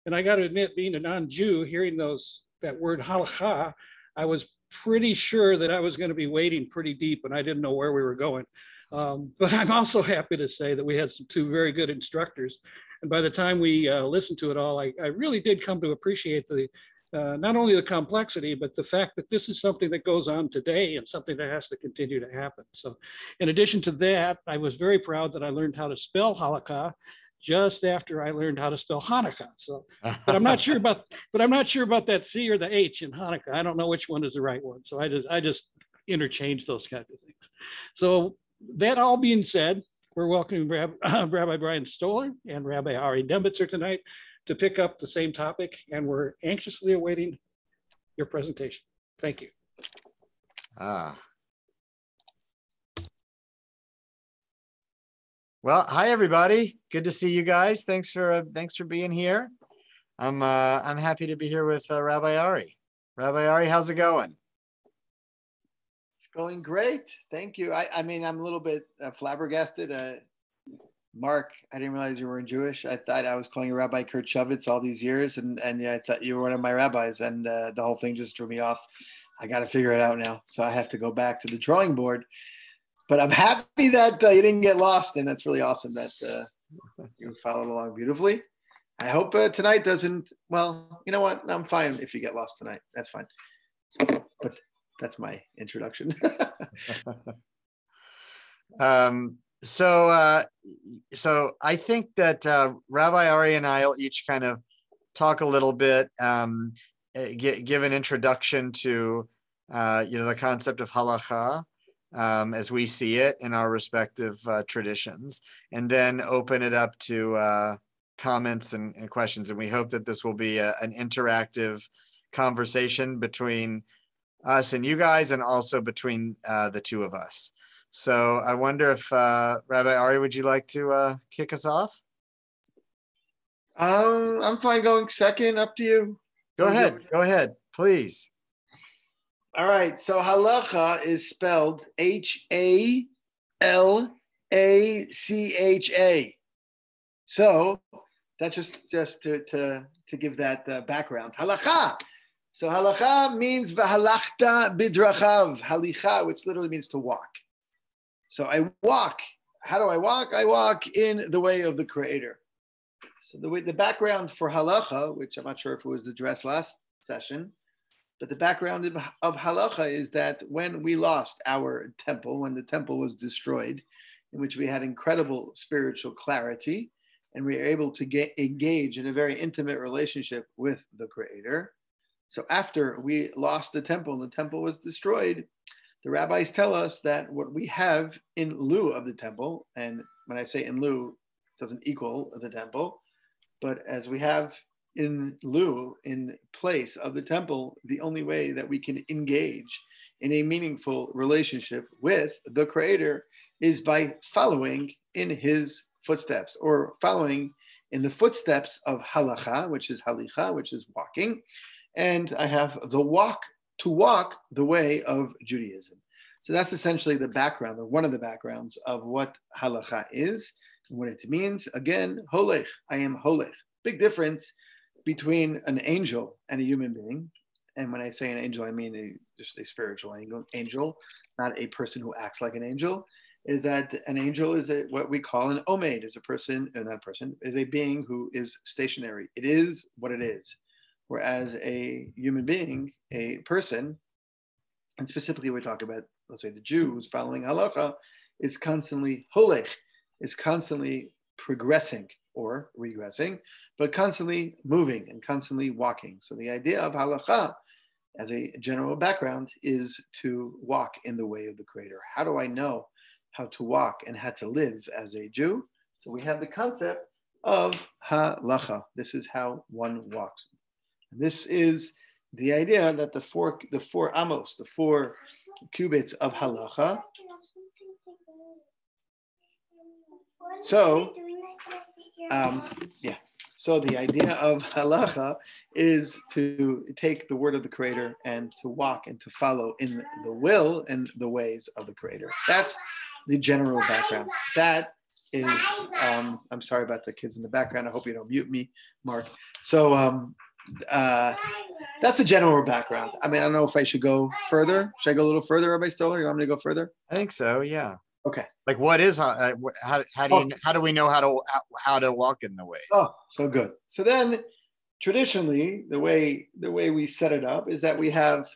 And I got to admit, being a non-Jew, hearing that word halakha, I was pretty sure that I was going to be wading pretty deep, and I didn't know where we were going. But I'm also happy to say that we had two very good instructors. And by the time we listened to it all, I really did come to appreciate not only the complexity, but the fact that this is something that goes on today and something that has to continue to happen. So in addition to that, I was very proud that I learned how to spell halakha just after I learned how to spell Hanukkah. So, but I'm not sure about that C or the H in Hanukkah. I don't know which one is the right one. So I just interchange those kinds of things. So that all being said, we're welcoming Rabbi Brian Stoller and Rabbi Ari Dembitzer tonight to pick up the same topic, and we're anxiously awaiting your presentation. Thank you. Well, hi everybody. Good to see you guys. Thanks for being here. I'm happy to be here with Rabbi Ari. Rabbi Ari, how's it going? It's going great. Thank you. I mean, I'm a little bit flabbergasted. Mark, I didn't realize you weren't Jewish. I thought I was calling you Rabbi Kurchovitz all these years, and yeah, I thought you were one of my rabbis, and the whole thing just threw me off. I got to figure it out now, so I have to go back to the drawing board. But I'm happy that you didn't get lost, and that's really awesome that you followed along beautifully. I hope tonight doesn't. Well, you know what? I'm fine if you get lost tonight. That's fine. But that's my introduction. So I think that Rabbi Ari and I will each kind of talk a little bit, give an introduction to the concept of Halakhah as we see it in our respective traditions, and then open it up to comments and questions. And we hope that this will be an interactive conversation between us and you guys, and also between the two of us. So I wonder if Rabbi Ari, would you like to kick us off? I'm fine going second. Up to you. Go ahead, please. All right. So Halakha is spelled Halakha. So that's just to give that background. Halakha. So Halakha means v'halachta bidrachav. Halicha, which literally means to walk. So I walk. How do I walk? I walk in the way of the Creator. So the background for Halakha, which I'm not sure if it was addressed last session, but the background of Halakha is that when we lost our temple, when the temple was destroyed, in which we had incredible spiritual clarity, and we were able to engage in a very intimate relationship with the Creator. So after we lost the temple and the temple was destroyed, the rabbis tell us that what we have in lieu of the temple, and when I say in lieu, it doesn't equal the temple, but as we have in lieu, in place of the temple, the only way that we can engage in a meaningful relationship with the Creator is by following in His footsteps, or following in the footsteps of Halakha, which is Halicha, which is walking. And I have the walk, to walk the way of Judaism. So that's essentially the background, or one of the backgrounds of what Halakha is and what it means. Again, holech, I am holech. Big difference between an angel and a human being. And when I say an angel, I mean just a spiritual angel, not a person who acts like an angel. Is that an angel is what we call an omed, is a person, or not a person, is a being who is stationary. It is what it is. Whereas a human being, a person, and specifically we're talking about, let's say the Jew who's following Halakha, is constantly holech, is constantly progressing or regressing, but constantly moving and constantly walking. So the idea of Halakha, as a general background, is to walk in the way of the Creator. How do I know how to walk and how to live as a Jew? So we have the concept of Halakha. This is how one walks. This is the idea that the four amos, the 4 cubits of Halakha. So, So the idea of Halakha is to take the word of the Creator and to walk and to follow in the will and the ways of the Creator. That's the general background. That is, I'm sorry about the kids in the background. I hope you don't mute me, Mark. So that's the general background. I mean, I don't know if I should go further. Should I go a little further, Rabbi Stoller? You want me to go further? I think so. Yeah. Okay. Like, what is how do we know how to walk in the ways? Oh, so good. So then, traditionally, the way we set it up is that we have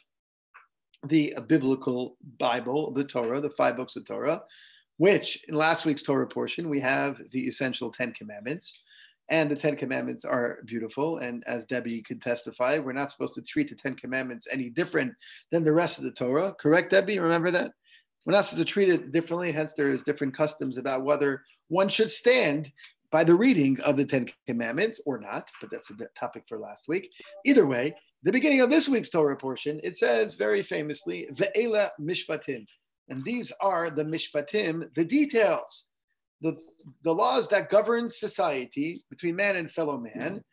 the biblical Bible, the Torah, the 5 books of Torah, which in last week's Torah portion we have the essential 10 commandments. And the 10 commandments are beautiful. And as Debbie could testify, we're not supposed to treat the 10 commandments any different than the rest of the Torah. Correct, Debbie? Remember that? We're not supposed to treat it differently. Hence, there's different customs about whether one should stand by the reading of the 10 commandments or not. But that's a topic for last week. Either way, the beginning of this week's Torah portion, it says very famously, Ve'ela mishpatim. And these are the mishpatim, the details, the laws that govern society between man and fellow man.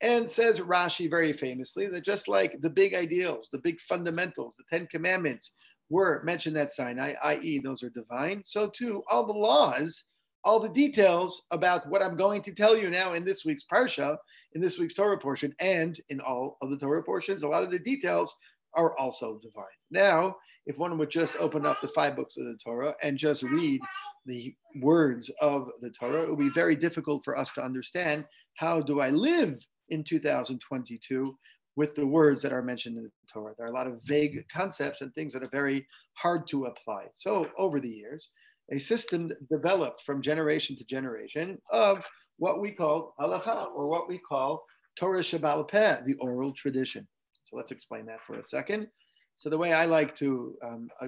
And says Rashi very famously that just like the big ideals, the big fundamentals, the 10 commandments were mentioned at Sinai, i.e. those are divine, so too all the laws, all the details about what I'm going to tell you now in this week's Parsha, in this week's Torah portion, and in all of the Torah portions, a lot of the details are also divine. Now, if one would just open up the 5 books of the Torah and just read the words of the Torah, it would be very difficult for us to understand how do I live in 2022 with the words that are mentioned in the Torah. There are a lot of vague concepts and things that are very hard to apply. So over the years, a system developed from generation to generation of what we call Halakhah, or what we call Torah Shebaal Peh, the oral tradition. So let's explain that for a second. So the way I like to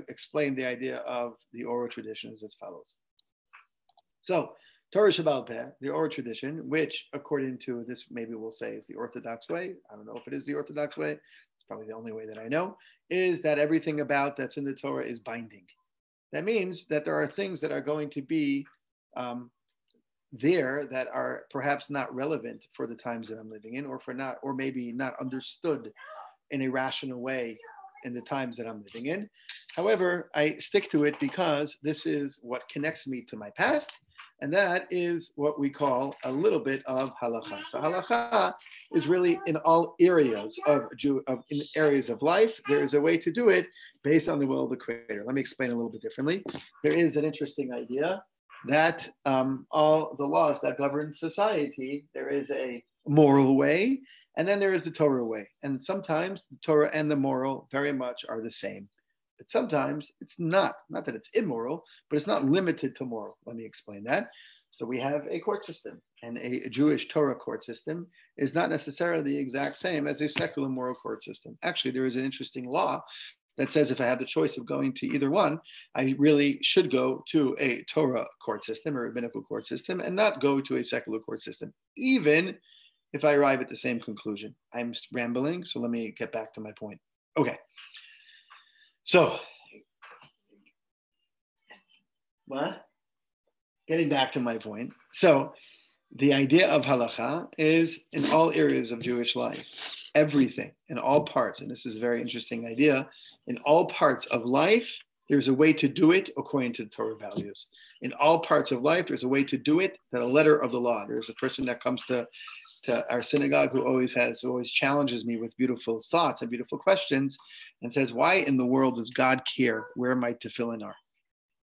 explain the idea of the oral tradition is as follows. So Torah Shebaal Peh, the oral tradition, which according to this, maybe we'll say is the Orthodox way. I don't know if it is the Orthodox way. It's probably the only way that I know, is that everything about that's in the Torah is binding. That means that there are things that are going to be there that are perhaps not relevant for the times that I'm living in, or maybe not understood in a rational way in the times that I'm living in. However, I stick to it because this is what connects me to my past, and that is what we call a little bit of Halakhah. So Halakhah is really in all areas in areas of life. There is a way to do it based on the will of the Creator. Let me explain a little bit differently. There is an interesting idea that all the laws that govern society, there is a moral way, and then there is the Torah way. And sometimes the Torah and the moral very much are the same. But sometimes it's not that it's immoral, but it's not limited to moral. Let me explain that. So we have a court system, and a Jewish Torah court system is not necessarily the exact same as a secular moral court system. Actually, there is an interesting law that says if I have the choice of going to either one, I really should go to a Torah court system or rabbinical court system and not go to a secular court system, even if I arrive at the same conclusion. I'm rambling, so let me get back to my point. Okay. So, getting back to my point. So, the idea of Halakhah is in all areas of Jewish life, everything, in all parts, and this is a very interesting idea, in all parts of life, there's a way to do it according to the Torah values. In all parts of life, there's a way to do it, that a letter of the law. There's a person that comes to our synagogue who always challenges me with beautiful thoughts and beautiful questions and says, why in the world does God care where my tefillin are?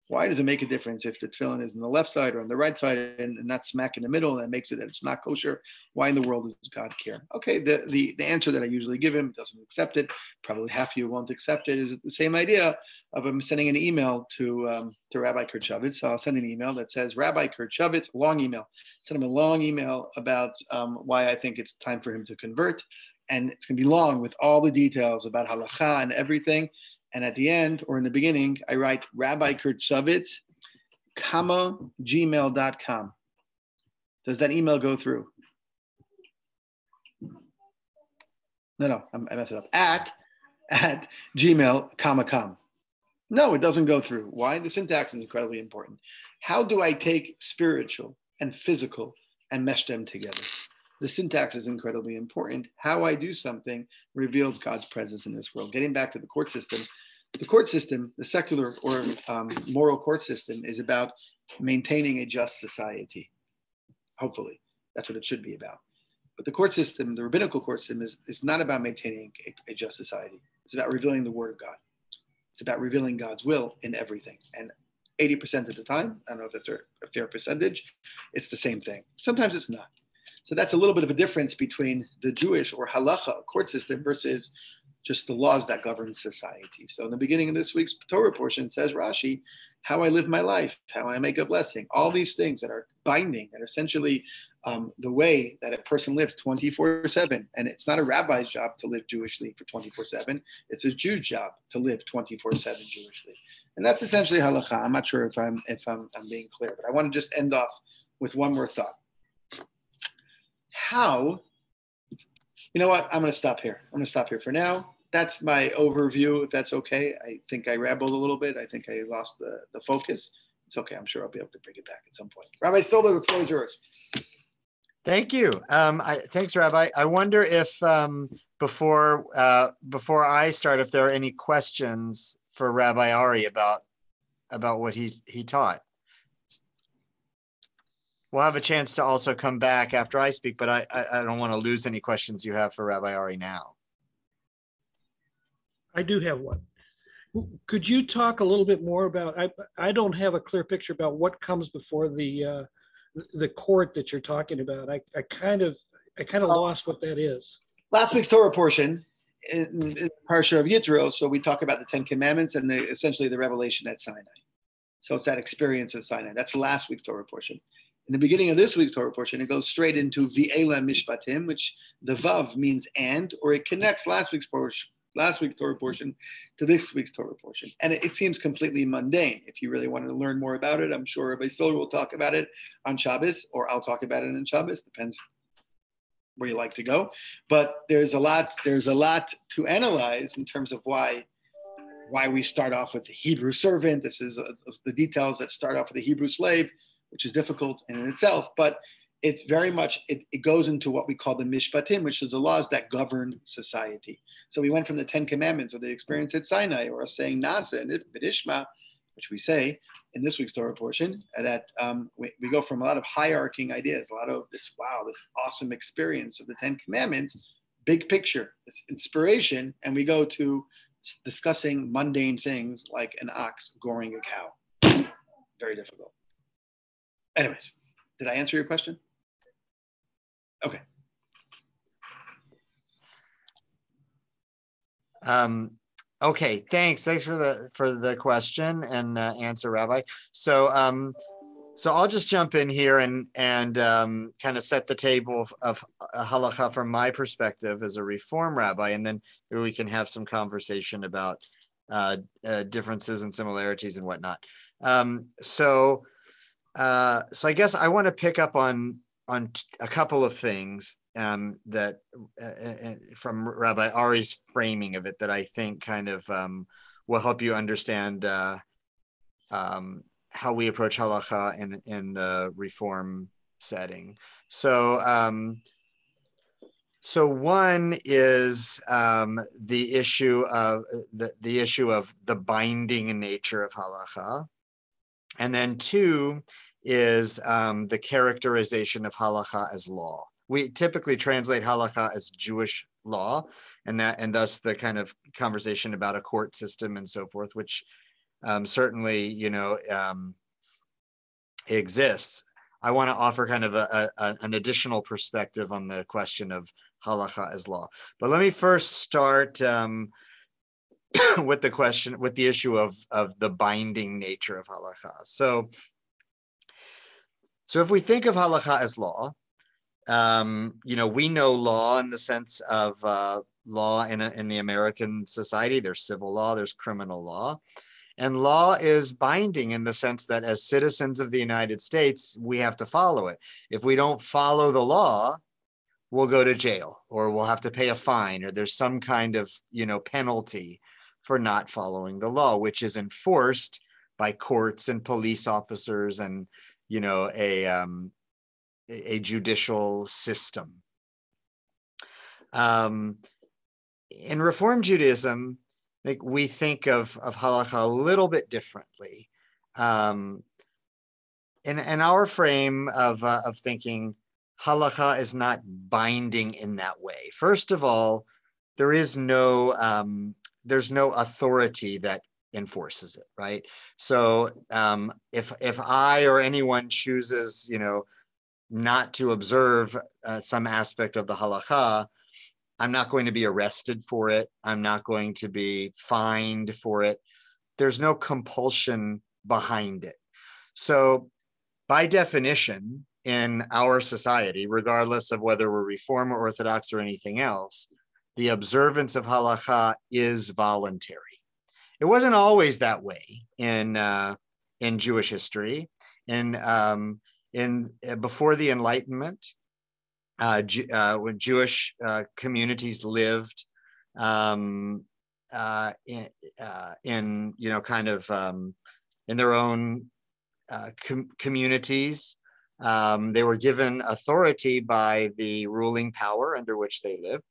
Why does it make a difference if the tefillin is on the left side or on the right side and not smack in the middle, and that makes it that it's not kosher? Why in the world does God care? Okay, the answer that I usually give him, doesn't accept it. Probably half of you won't accept it. Is the same idea of him sending an email to Rabbi Kurchavitz. So I'll send an email that says, Rabbi Kurchavitz, long email. Send him a long email about why I think it's time for him to convert. And it's going to be long with all the details about Halakhah and everything. And at the end, or in the beginning, I write Rabbi Kurchavitz, gmail.com. Does that email go through? No, I messed it up. At gmail, com. No, it doesn't go through. Why? The syntax is incredibly important. How do I take spiritual and physical and mesh them together? The syntax is incredibly important. How I do something reveals God's presence in this world. Getting back to the court system, The court system, the secular or moral court system, is about maintaining a just society. Hopefully, that's what it should be about. But the court system, the rabbinical court system, is not about maintaining a just society. It's about revealing the word of God. It's about revealing God's will in everything. And 80% of the time, I don't know if that's a fair percentage, it's the same thing. Sometimes it's not. So that's a little bit of a difference between the Jewish or Halakhah court system versus just the laws that govern society. So in the beginning of this week's Torah portion, says Rashi, how I live my life, how I make a blessing, all these things that are binding, that are essentially the way that a person lives 24/7. And it's not a rabbi's job to live Jewishly for 24/7. It's a Jew's job to live 24/7 Jewishly. And that's essentially halakha. I'm not sure if I'm being clear, but I want to just end off with one more thought. How, you know what? I'm going to stop here. I'm going to stop here for now. That's my overview, if that's okay. I think I rambled a little bit. I think I lost the focus. It's okay. I'm sure I'll be able to bring it back at some point. Rabbi Stoller, the floor is yours. Thank you. Thanks, Rabbi. I wonder if before I start, if there are any questions for Rabbi Ari about what he taught. We'll have a chance to also come back after I speak, but I don't want to lose any questions you have for Rabbi Ari now. I do have one. Could you talk a little bit more about, I don't have a clear picture about what comes before the court that you're talking about. I kind of lost what that is. Last week's Torah portion in Parsha of Yitro, so we talk about the 10 Commandments and essentially the revelation at Sinai. So it's that experience of Sinai. That's last week's Torah portion. In the beginning of this week's Torah portion, it goes straight into V'ela Mishpatim, which the Vav means and, or it connects last week's Torah portion to this week's Torah portion. And it seems completely mundane. If you really want to learn more about it, I'm sure Rabbi Stoller will talk about it on Shabbos, or I'll talk about it on Shabbos, depends where you like to go. But there's a lot to analyze in terms of why we start off with the Hebrew servant. This is the details that start off with the Hebrew slave, which is difficult in itself, but it's very much, it goes into what we call the mishpatim, which is the laws that govern society. So we went from the 10 Commandments, or the experience at Sinai, or us saying Nasa and B'dishma, which we say in this week's Torah portion, that we go from a lot of hierarching ideas, a lot of this awesome experience of the 10 Commandments, big picture, this inspiration, and we go to discussing mundane things like an ox goring a cow. Very difficult. Anyways, did I answer your question? Okay. Okay, thanks for the question and answer, Rabbi. So I'll just jump in here and kind of set the table of halakha from my perspective as a Reform rabbi, and then maybe we can have some conversation about differences and similarities and whatnot. So I guess I want to pick up on a couple of things that from Rabbi Ari's framing of it that I think kind of will help you understand how we approach halakha in the Reform setting. So one is the issue of the binding nature of halakha. And then two is the characterization of halakha as law. We typically translate halakha as Jewish law, and thus the kind of conversation about a court system and so forth, which certainly exists. I want to offer kind of an additional perspective on the question of halakha as law. But let me first start with the issue of the binding nature of halakha. So if we think of halakha as law, we know law in the sense of law in the American society. There's civil law, there's criminal law, and law is binding in the sense that as citizens of the United States, we have to follow it. If we don't follow the law, we'll go to jail, or we'll have to pay a fine, or there's some kind of penalty for not following the law, which is enforced by courts and police officers and a judicial system. In Reform Judaism, think we think of halakha a little bit differently. In our frame of thinking, halakha is not binding in that way. First of all, there's no authority that enforces it, right? So if I or anyone chooses, not to observe some aspect of the halakha, I'm not going to be arrested for it. I'm not going to be fined for it. There's no compulsion behind it. So by definition, in our society, regardless of whether we're Reform or Orthodox or anything else, the observance of halakha is voluntary. It wasn't always that way in Jewish history. Before the Enlightenment, when Jewish communities lived in their own communities, they were given authority by the ruling power under which they lived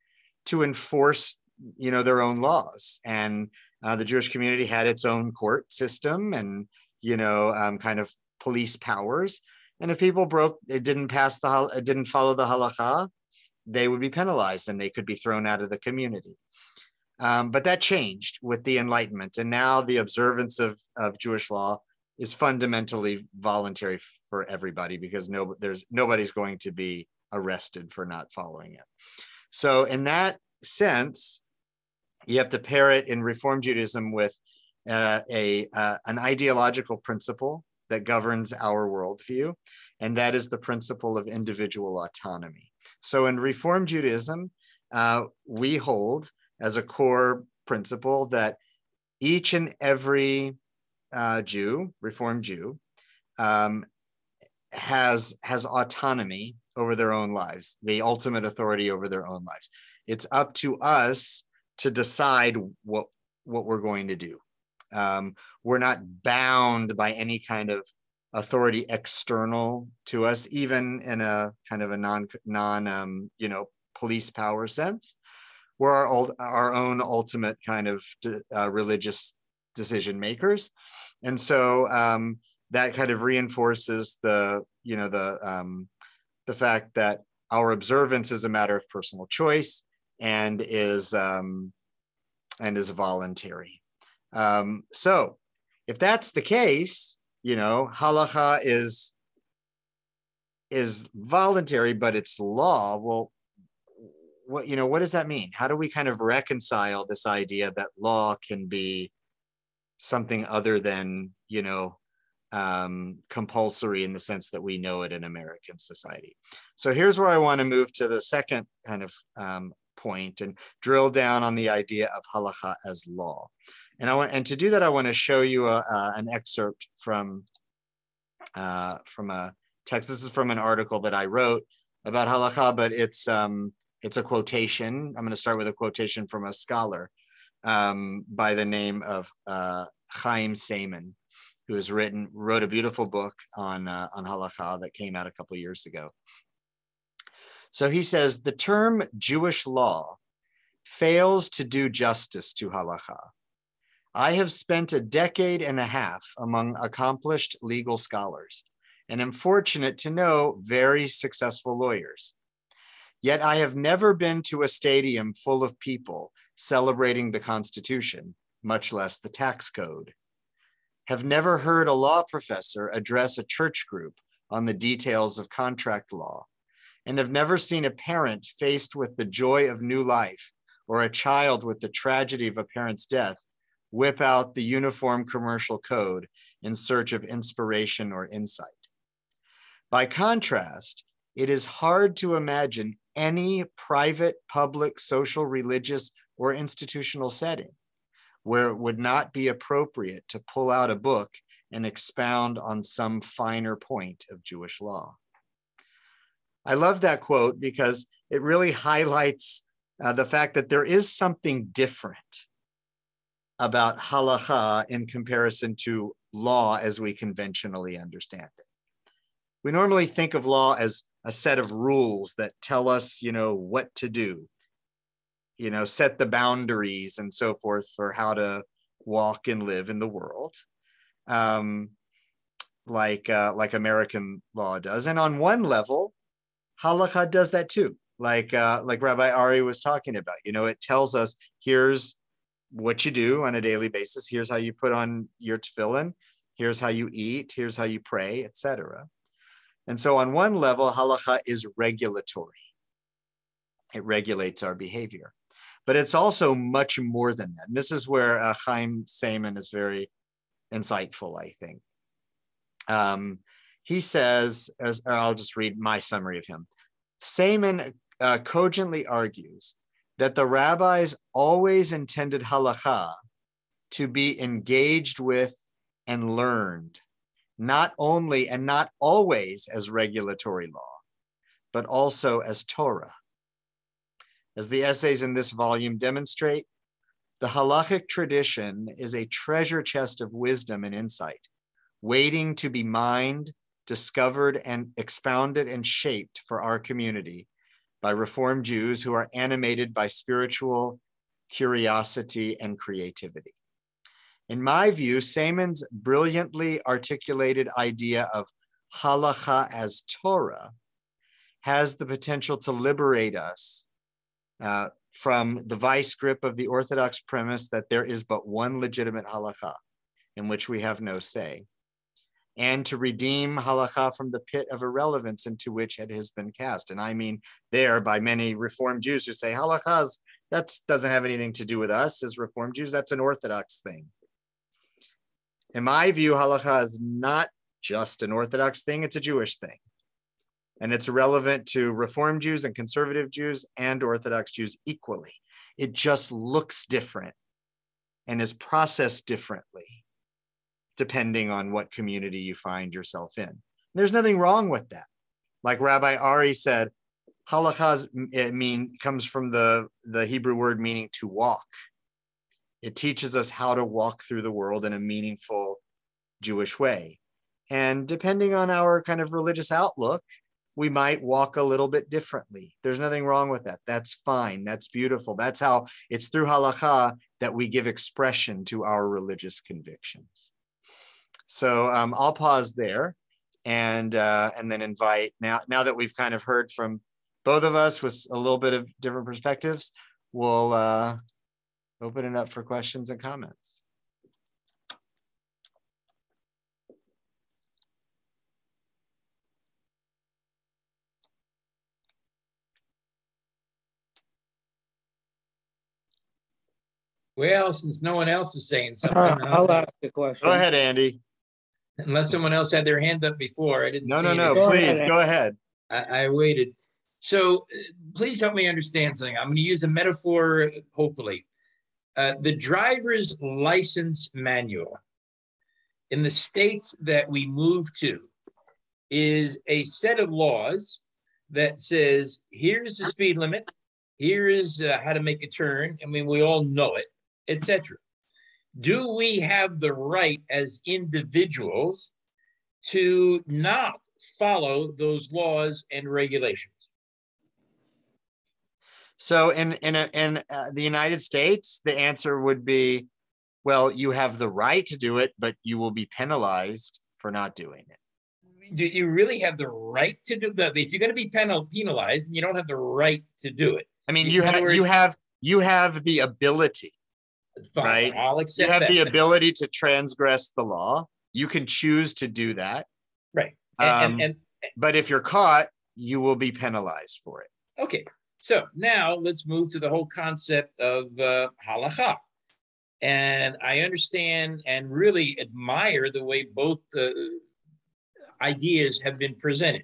to enforce, their own laws. And the Jewish community had its own court system and, kind of police powers. And if people didn't follow the halakha, they would be penalized and they could be thrown out of the community. But that changed with the Enlightenment. And now the observance of Jewish law is fundamentally voluntary for everybody, because nobody's going to be arrested for not following it. So in that sense, you have to pair it in Reform Judaism with an ideological principle that governs our worldview, and that is the principle of individual autonomy. So in Reform Judaism, we hold as a core principle that each and every Reformed Jew, has autonomy over their own lives, the ultimate authority over their own lives. It's up to us to decide what we're going to do. We're not bound by any kind of authority external to us, even in a kind of a non police power sense. We're our own ultimate kind of religious decision makers, and so that kind of reinforces the fact that our observance is a matter of personal choice and is voluntary. So if that's the case, halakha is voluntary, but it's law. Well, what does that mean? How do we kind of reconcile this idea that law can be something other than, compulsory in the sense that we know it in American society? So here's where I want to move to the second kind of point and drill down on the idea of halakha as law. And to do that, I want to show you an excerpt from a text. This is from an article that I wrote about halakha, but it's a quotation. I'm going to start with a quotation from a scholar by the name of Chaim Seiman, who wrote a beautiful book on halakha that came out a couple years ago. So he says, the term Jewish law fails to do justice to halakha. I have spent a decade and a half among accomplished legal scholars and am fortunate to know very successful lawyers. Yet I have never been to a stadium full of people celebrating the Constitution, much less the tax code. Have never heard a law professor address a church group on the details of contract law, and have never seen a parent faced with the joy of new life or a child with the tragedy of a parent's death whip out the uniform commercial code in search of inspiration or insight. By contrast, it is hard to imagine any private, public, social, religious, or institutional setting where it would not be appropriate to pull out a book and expound on some finer point of Jewish law. I love that quote because it really highlights the fact that there is something different about halakha in comparison to law as we conventionally understand it. We normally think of law as a set of rules that tell us, what to do. set the boundaries and so forth for how to walk and live in the world, like American law does. And on one level, Halakha does that too. Like Rabbi Ari was talking about, it tells us, here's what you do on a daily basis. Here's how you put on your tefillin. Here's how you eat. Here's how you pray, etc. And so on one level, Halakha is regulatory. It regulates our behavior. But it's also much more than that. And this is where Chaim Seiman is very insightful, I think. He says, I'll just read my summary of him. Seiman cogently argues that the rabbis always intended halakha to be engaged with and learned, not only and not always as regulatory law, but also as Torah. As the essays in this volume demonstrate, the halakhic tradition is a treasure chest of wisdom and insight, waiting to be mined, discovered, and expounded and shaped for our community by Reformed Jews who are animated by spiritual curiosity and creativity. In my view, Seiman's brilliantly articulated idea of halakha as Torah has the potential to liberate us from the vice grip of the Orthodox premise that there is but one legitimate halakha in which we have no say, and to redeem halakha from the pit of irrelevance into which it has been cast. And I mean there by many Reformed Jews who say halakha doesn't have anything to do with us as Reformed Jews, that's an Orthodox thing. In my view, halakha is not just an Orthodox thing, it's a Jewish thing. And it's relevant to Reformed Jews and conservative Jews and Orthodox Jews equally. It just looks different and is processed differently, depending on what community you find yourself in. There's nothing wrong with that. Like Rabbi Ari said, halakha comes from the Hebrew word meaning to walk. It teaches us how to walk through the world in a meaningful Jewish way. And depending on our kind of religious outlook, we might walk a little bit differently. There's nothing wrong with that. That's fine. That's beautiful. That's how it's through halakha that we give expression to our religious convictions. So I'll pause there and then invite, now that we've kind of heard from both of us with a little bit of different perspectives, we'll open it up for questions and comments. Well, since no one else is saying something, I'll ask a question. Go ahead, Andy. Unless someone else had their hand up before, I didn't. No, please go ahead. I waited. So please help me understand something. I'm going to use a metaphor, hopefully. The driver's license manual in the states that we move to is a set of laws that says, here's the speed limit, here is how to make a turn. I mean, we all know it, etc. Do we have the right as individuals to not follow those laws and regulations? So in the United States, the answer would be, well, you have the right to do it, but you will be penalized for not doing it. Do you really have the right to do that? If you're going to be penalized, you don't have the right to do it. I mean, you have the ability. Fine, right? I'll accept you have that. the ability to transgress the law. You can choose to do that. Right. But if you're caught, you will be penalized for it. Okay. So now let's move to the whole concept of halakha. And I understand and really admire the way both ideas have been presented.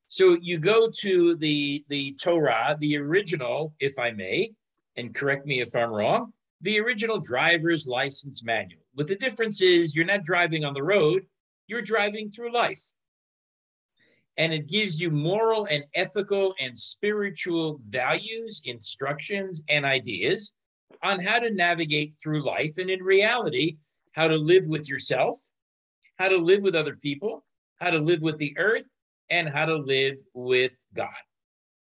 So you go to the Torah, the original, if I may, and correct me if I'm wrong, the original driver's license manual. But the difference is you're not driving on the road, you're driving through life. And it gives you moral and ethical and spiritual values, instructions, and ideas on how to navigate through life. And in reality, how to live with yourself, how to live with other people, how to live with the earth, and how to live with God.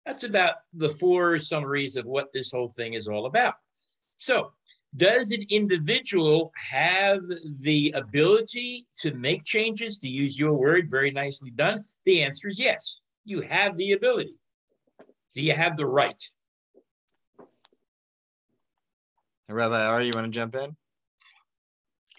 That's about the four summaries of what this whole thing is all about. So, does an individual have the ability to make changes, to use your word, very nicely done? The answer is yes. You have the ability. Do you have the right? Rabbi Ari, you want to jump in?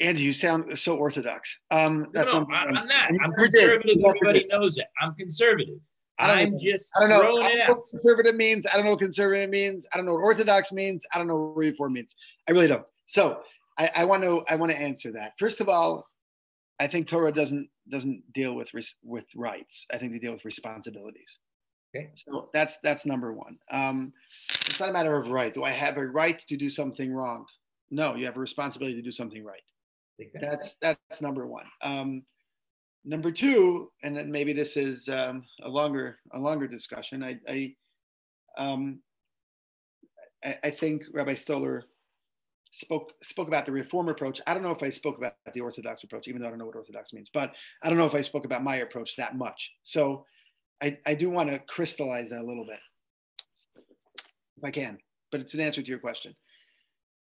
Andy, you sound so orthodox. No, I'm not. I'm never did. conservative. You never Everybody did. knows it. I'm conservative. I'm just I don't know. throwing I don't it know out. what conservative means. I don't know what conservative means. I don't know what orthodox means. I don't know what reform means. I really don't. So I want to answer that. First of all, I think Torah doesn't deal with rights. I think they deal with responsibilities. Okay. So that's number one. It's not a matter of right. Do I have a right to do something wrong? No, you have a responsibility to do something right. That's number one. Number two, and then maybe this is a longer discussion. I think Rabbi Stoller spoke about the reform approach. I don't know if I spoke about the Orthodox approach, even though I don't know what Orthodox means. But I don't know if I spoke about my approach that much. So I do want to crystallize that a little bit, if I can. But it's an answer to your question.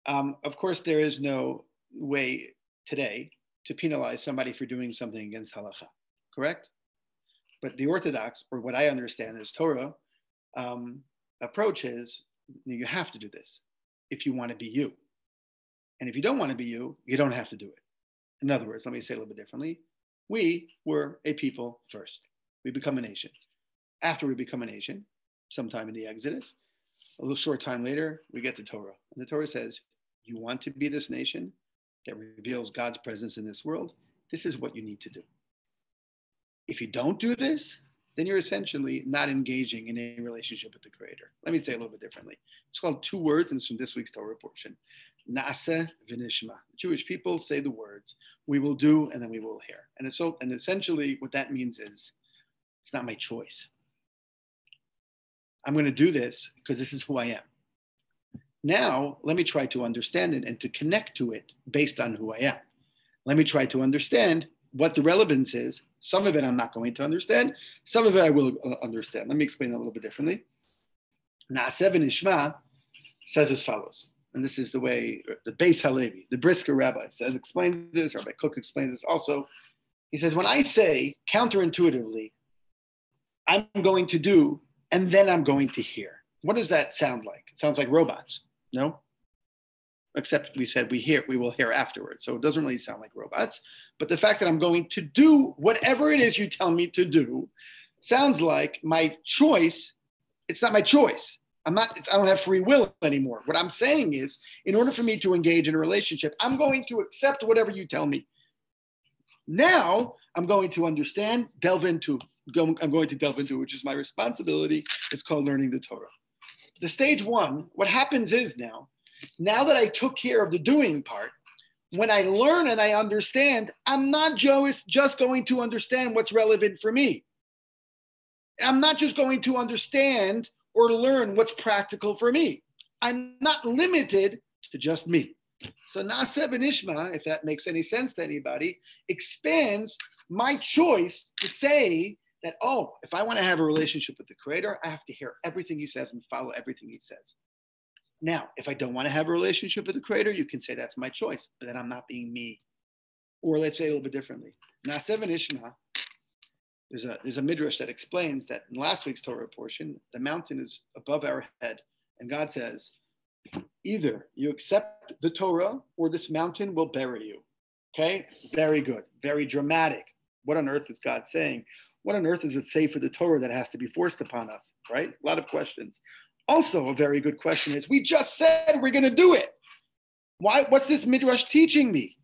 Of course, there is no way today to penalize somebody for doing something against Halakhah, correct? But the Orthodox, or what I understand as Torah, approach is you have to do this if you want to be you. And if you don't want to be you, you don't have to do it. In other words, let me say a little bit differently. We were a people first. We become a nation. After we become a nation, sometime in the Exodus, a little short time later, we get the Torah. And the Torah says, you want to be this nation that reveals God's presence in this world, this is what you need to do. If you don't do this, then you're essentially not engaging in a relationship with the Creator. Let me say it a little bit differently. It's called two words, and it's from this week's Torah portion. Na'aseh v'nishma. Jewish people say the words, we will do, and then we will hear. And essentially what that means is, it's not my choice. I'm going to do this because this is who I am. Now, let me try to understand it and to connect to it based on who I am. Let me try to understand what the relevance is. Some of it I'm not going to understand. Some of it I will understand. Let me explain it a little bit differently. Na'aseh v'nishma says as follows, and this is the way the Beis Halevi, the Brisker rabbi, explains this. Rabbi Cook explains this also. He says, when I say counterintuitively, I'm going to do, and then I'm going to hear. What does that sound like? It sounds like robots, no? Except we said we will hear afterwards. So it doesn't really sound like robots. But the fact that I'm going to do whatever it is you tell me to do sounds like my choice. It's not my choice. I don't have free will anymore. What I'm saying is, in order for me to engage in a relationship, I'm going to accept whatever you tell me. Now I'm going to understand, I'm going to delve into, which is my responsibility. It's called learning the Torah. The stage one, what happens is now that I took care of the doing part, when I learn and I understand, I'm not just going to understand what's relevant for me. I'm not just going to understand or learn what's practical for me. I'm not limited to just me. So Na'aseh v'nishma, if that makes any sense to anybody, expands my choice to say that, if I want to have a relationship with the Creator, I have to hear everything He says and follow everything He says. Now, if I don't want to have a relationship with the Creator, you can say that's my choice, but then I'm not being me. Or let's say a little bit differently. Na'aseh v'nishma, there's a midrash that explains that in last week's Torah portion, the mountain is above our head, and God says, either you accept the Torah or this mountain will bury you. Okay? Very good. Very dramatic. What on earth is God saying? What on earth does it say for the Torah that has to be forced upon us? Right? A lot of questions. Also, a very good question is, we just said we're going to do it. Why? What's this midrash teaching me?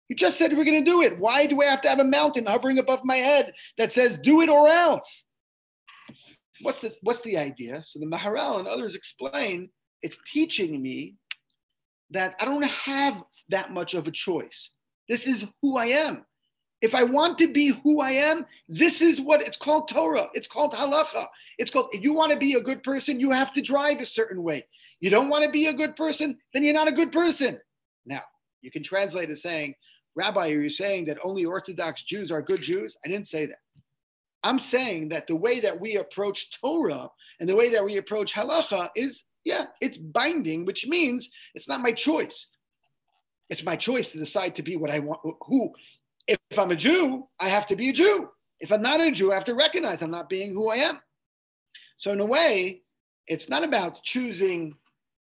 You just said we're going to do it. Why do I have to have a mountain hovering above my head that says do it or else? What's the idea? So the Maharal and others explain, it's teaching me that I don't have that much of a choice. This is who I am. If I want to be who I am, this is what it's called Torah. It's called Halakhah. It's called, if you want to be a good person, you have to drive a certain way. You don't want to be a good person, then you're not a good person. Now, you can translate it saying, Rabbi, are you saying that only Orthodox Jews are good Jews? I didn't say that. I'm saying that the way that we approach Torah and the way that we approach Halakhah is, yeah, it's binding, which means it's not my choice. It's my choice to decide to be what I want. Who, if I'm a Jew, I have to be a Jew. If I'm not a Jew, I have to recognize I'm not being who I am. So in a way, it's not about choosing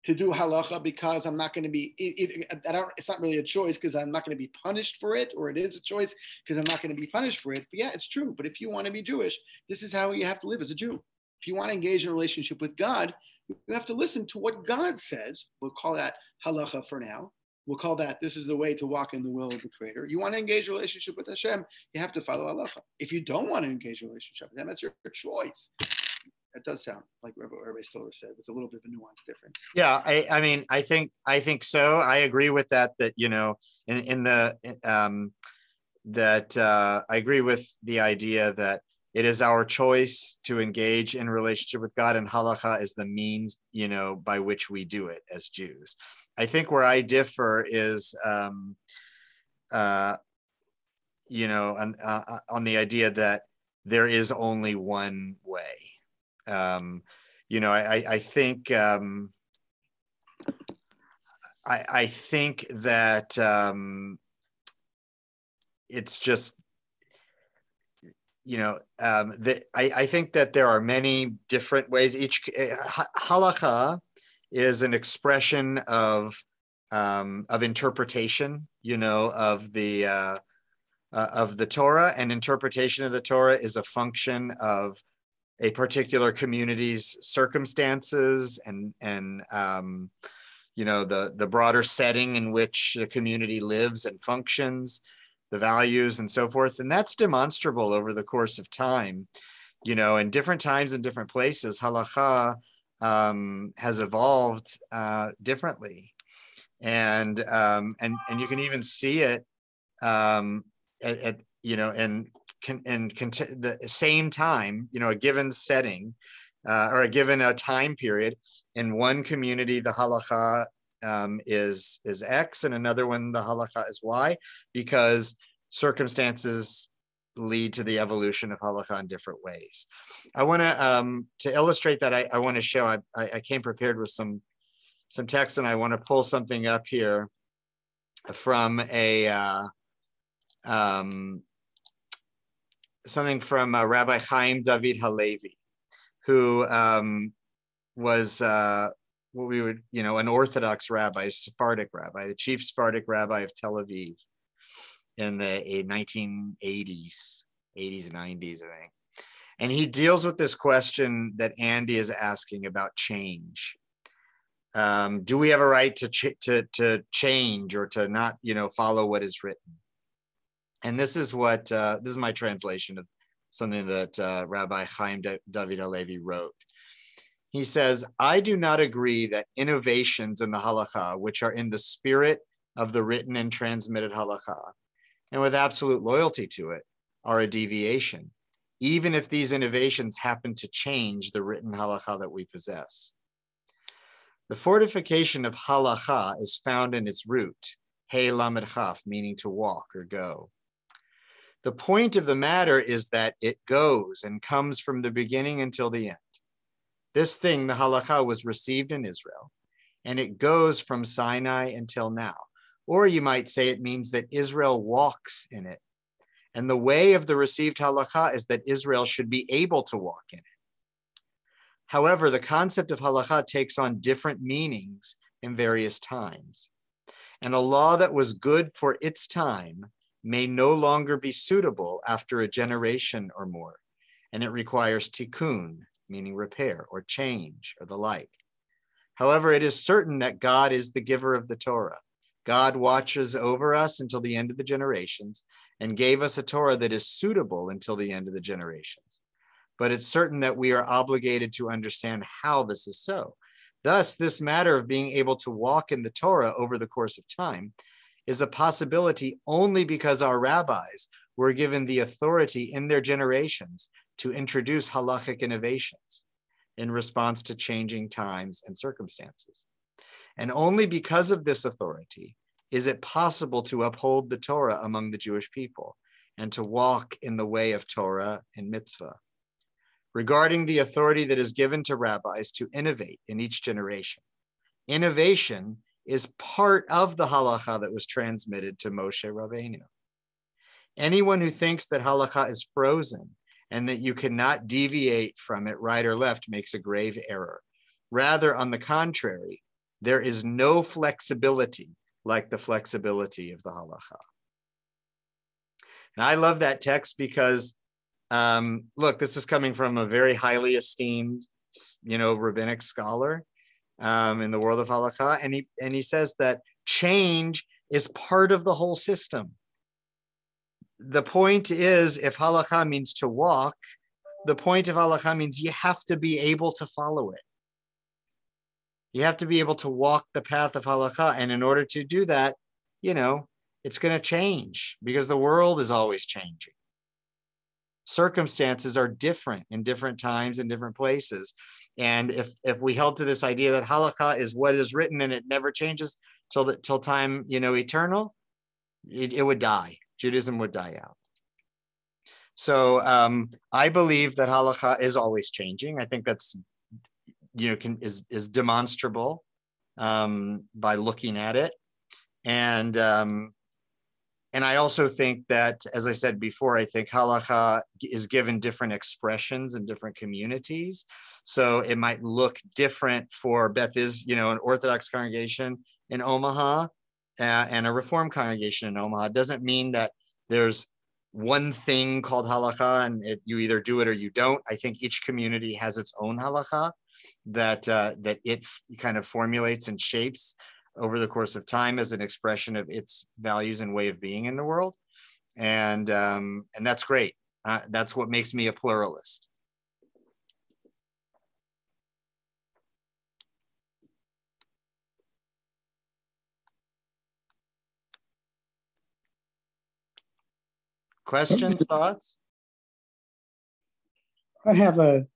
to do halacha because I'm not going to be, it's not really a choice because I'm not going to be punished for it, or it is a choice because I'm not going to be punished for it. But yeah, it's true. But if you want to be Jewish, this is how you have to live as a Jew. If you want to engage in a relationship with God, you have to listen to what God says. We'll call that halacha for now. We'll call that, this is the way to walk in the will of the Creator. You want to engage a relationship with Hashem, you have to follow halacha. If you don't want to engage a relationship with Him, that's your choice. That does sound like Rabbi Stoller said, with a little bit of a nuance difference. Yeah, I mean, I think so. I agree with that. That, you know, I agree with the idea that it is our choice to engage in relationship with God, and halakha is the means, you know, by which we do it as Jews. I think where I differ is, you know, on the idea that there is only one way. You know, I think I think that it's just, you know, I think that there are many different ways. Each halakha is an expression of interpretation, you know, of the Torah, and interpretation of the Torah is a function of a particular community's circumstances and you know, the broader setting in which the community lives and functions, the values and so forth. And that's demonstrable over the course of time. You know, in different times and different places, halakha has evolved differently. And you can even see it at you know, in the same time, you know, a given setting or a given time period. In one community, the halakha is X, and another one, the halakha is Y, because circumstances lead to the evolution of halakha in different ways. I want to illustrate that. I want to show. I came prepared with some text, and I want to pull something up here from something from Rabbi Chaim David Halevi, who was what we would, you know, an Orthodox rabbi, a Sephardic rabbi, the chief Sephardic rabbi of Tel Aviv in the 1980s, 80s, 90s, I think. And he deals with this question that Andy is asking about change. Do we have a right to change or to not, you know, follow what is written? And this is what, this is my translation of something that Rabbi Chaim David Halevi wrote. He says, I do not agree that innovations in the halakha, which are in the spirit of the written and transmitted halakha, and with absolute loyalty to it, are a deviation, even if these innovations happen to change the written halakha that we possess. The fortification of halakha is found in its root, he lamed chaf, meaning to walk or go. The point of the matter is that it goes and comes from the beginning until the end. This thing, the halakha, was received in Israel, and it goes from Sinai until now. Or you might say it means that Israel walks in it. And the way of the received halakha is that Israel should be able to walk in it. However, the concept of halakha takes on different meanings in various times. And a law that was good for its time may no longer be suitable after a generation or more, and it requires tikkun, meaning repair, or change, or the like. However, it is certain that God is the giver of the Torah. God watches over us until the end of the generations and gave us a Torah that is suitable until the end of the generations. But it's certain that we are obligated to understand how this is so. Thus, this matter of being able to walk in the Torah over the course of time is a possibility only because our rabbis were given the authority in their generations to introduce halachic innovations in response to changing times and circumstances. And only because of this authority is it possible to uphold the Torah among the Jewish people and to walk in the way of Torah and mitzvah. Regarding the authority that is given to rabbis to innovate in each generation, innovation is part of the halakha that was transmitted to Moshe Rabbeinu. Anyone who thinks that halakha is frozen and that you cannot deviate from it right or left makes a grave error. Rather, on the contrary, there is no flexibility like the flexibility of the halakha. And I love that text because, look, this is coming from a very highly esteemed, rabbinic scholar in the world of halakha, and he says that change is part of the whole system. The point is, if halakha means to walk, the point of halakha means you have to be able to follow it. You have to be able to walk the path of halakha. And in order to do that, it's going to change because the world is always changing. Circumstances are different in different times and different places. And if we held to this idea that halakha is what is written and it never changes till time, eternal, it would die. Judaism would die out. So I believe that halakha is always changing. I think that's is demonstrable by looking at it, and I also think that, as I said before, I think halakha is given different expressions in different communities. So it might look different for Beth is, an Orthodox congregation in Omaha and a Reform congregation in Omaha. It doesn't mean that there's one thing called halakha and you either do it or you don't. I think each community has its own halakha that it kind of formulates and shapes over the course of time as an expression of its values and way of being in the world. And that's great. That's what makes me a pluralist. Questions, thoughts? I have an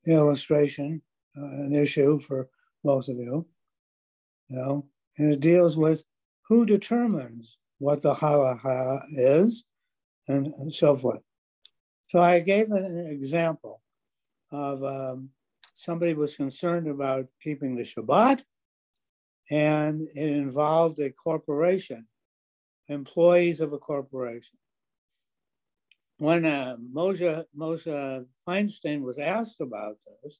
illustration, an issue for both of you, and it deals with who determines what the halakha is and so forth. So I gave an example of somebody was concerned about keeping the Shabbat, and it involved a corporation, employees of a corporation. When Moshe Feinstein was asked about this,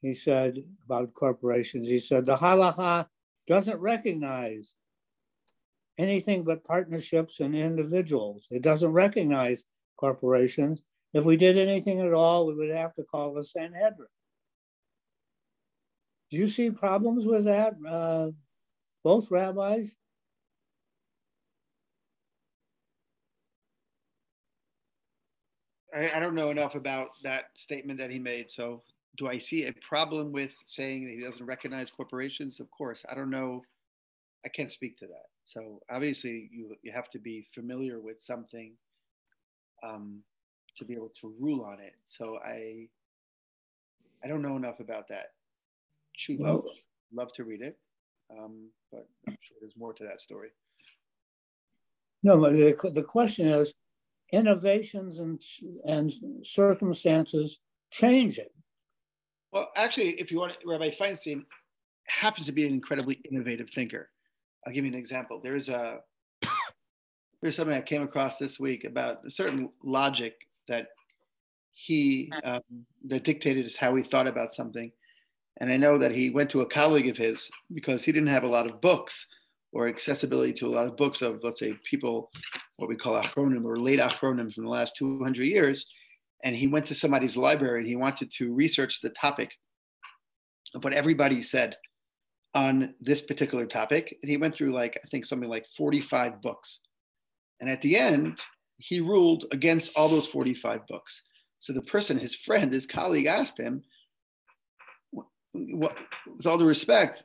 he said, about corporations, he said, the halakha doesn't recognize anything but partnerships and individuals. It doesn't recognize corporations. If we did anything at all, we would have to call a Sanhedrin. Do you see problems with that, both rabbis? I don't know enough about that statement that he made. So do I see a problem with saying that he doesn't recognize corporations? Of course. I don't know. I can't speak to that. So obviously you have to be familiar with something to be able to rule on it. So I don't know enough about that. Well, love to read it, but I'm sure there's more to that story. No, but the question is, innovations and circumstances changing. Well, actually, if you want, Rabbi Feinstein happens to be an incredibly innovative thinker. I'll give you an example. There's something I came across this week about a certain logic that he that dictated how he thought about something. And I know that he went to a colleague of his because he didn't have a lot of books or accessibility to a lot of books of, let's say, people, what we call achronim or late achronim from the last 200 years. And he went to somebody's library and he wanted to research the topic of what everybody said on this particular topic. And he went through I think something like 45 books. And at the end, he ruled against all those 45 books. So the person, his friend, his colleague asked him, with all due respect,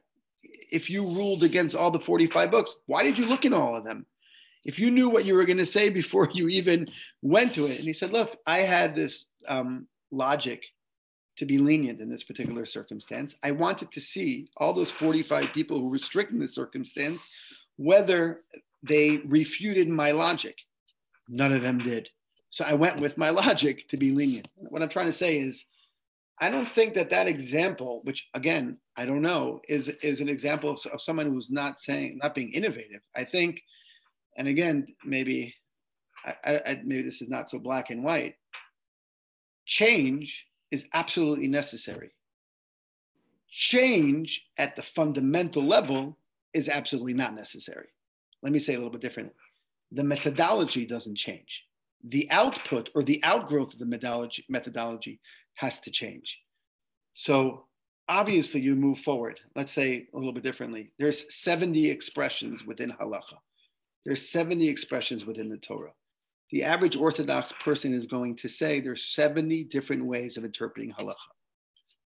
if you ruled against all the 45 books, why did you look in all of them? If you knew what you were going to say before you even went to it. And he said, look, I had this logic to be lenient in this particular circumstance. I wanted to see all those 45 people who were strict in the circumstance, whether they refuted my logic. None of them did. So I went with my logic to be lenient. What I'm trying to say is, I don't think that example, which again, I don't know, is an example of someone who's not being innovative. I think, and again, maybe maybe this is not so black and white. Change is absolutely necessary. Change at the fundamental level is absolutely not necessary. Let me say a little bit differently. The methodology doesn't change. The output or the outgrowth of the methodology has to change. So obviously you move forward. Let's say a little bit differently. There's 70 expressions within Halakhah. There's 70 expressions within the Torah. The average Orthodox person is going to say there's 70 different ways of interpreting Halakhah.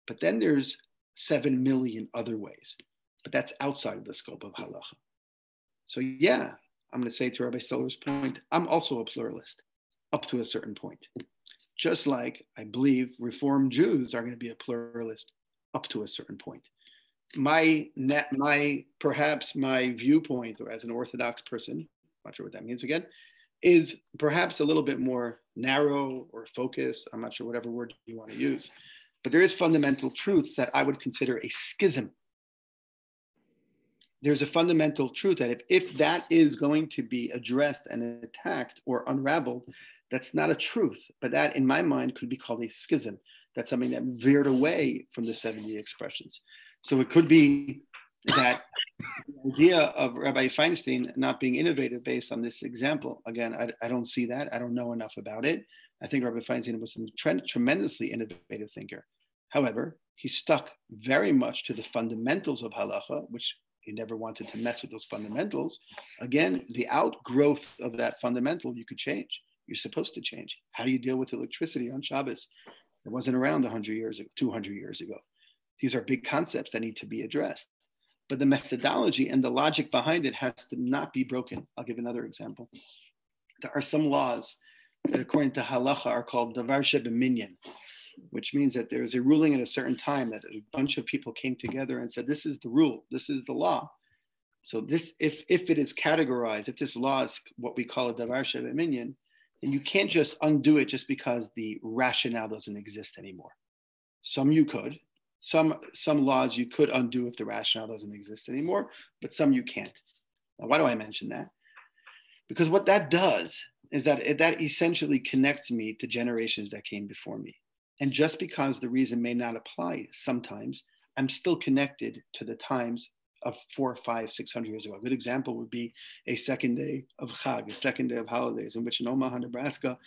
But then there's 7 million other ways. But that's outside of the scope of Halakhah. So yeah, I'm going to say to Rabbi Stoller's point, I'm also a pluralist up to a certain point. Just like I believe Reformed Jews are going to be a pluralist up to a certain point. Perhaps my viewpoint, or as an Orthodox person, not sure what that means again, is perhaps a little bit more narrow or focused. I'm not sure whatever word you want to use, but there is fundamental truths that I would consider a schism. There's a fundamental truth that if that is going to be addressed and attacked or unraveled, that's not a truth, but that in my mind could be called a schism. That's something that veered away from the 70 expressions. So it could be that the idea of Rabbi Feinstein not being innovative based on this example, again, I don't see that. I don't know enough about it. I think Rabbi Feinstein was a tremendously innovative thinker. However, he stuck very much to the fundamentals of halacha, which he never wanted to mess with those fundamentals. Again, the outgrowth of that fundamental, you could change. You're supposed to change. How do you deal with electricity on Shabbos? It wasn't around 100 years ago, 200 years ago. These are big concepts that need to be addressed. But the methodology and the logic behind it has to not be broken. I'll give another example. There are some laws that, according to Halakhah, are called davar shebeminyan, which means that there's a ruling at a certain time that a bunch of people came together and said, this is the rule, this is the law. So this, if it is categorized, if this law is what we call a davar shebeminyan, then you can't just undo it just because the rationale doesn't exist anymore. Some you could. Some laws you could undo if the rationale doesn't exist anymore, but some you can't. Now, why do I mention that? Because what that does is that that essentially connects me to generations that came before me. And just because the reason may not apply sometimes, I'm still connected to the times of 400, 500, 600 years ago. A good example would be a second day of Chag, a second day of holidays, in which in Omaha, Nebraska,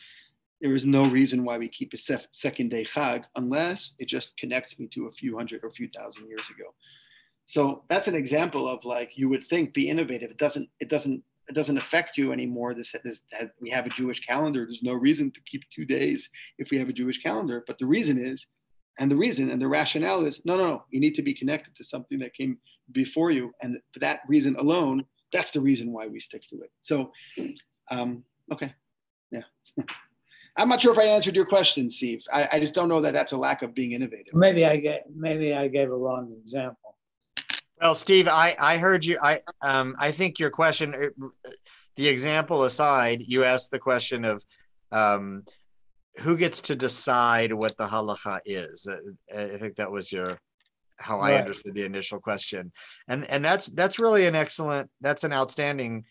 there is no reason why we keep a second day Chag unless it just connects me to a few hundred or a few thousand years ago. So that's an example of, like, you would think, be innovative. It doesn't affect you anymore. We have a Jewish calendar. There's no reason to keep 2 days if we have a Jewish calendar. But the reason and the rationale is, no, you need to be connected to something that came before you. And for that reason alone, that's the reason why we stick to it. So, okay, yeah. I'm not sure if I answered your question, Steve. I just don't know that that's a lack of being innovative. Maybe I gave a wrong example. Well, Steve, I heard you. I think your question, the example aside, you asked the question of who gets to decide what the halakha is. I think that was how I understood the initial question, and that's really that's an outstanding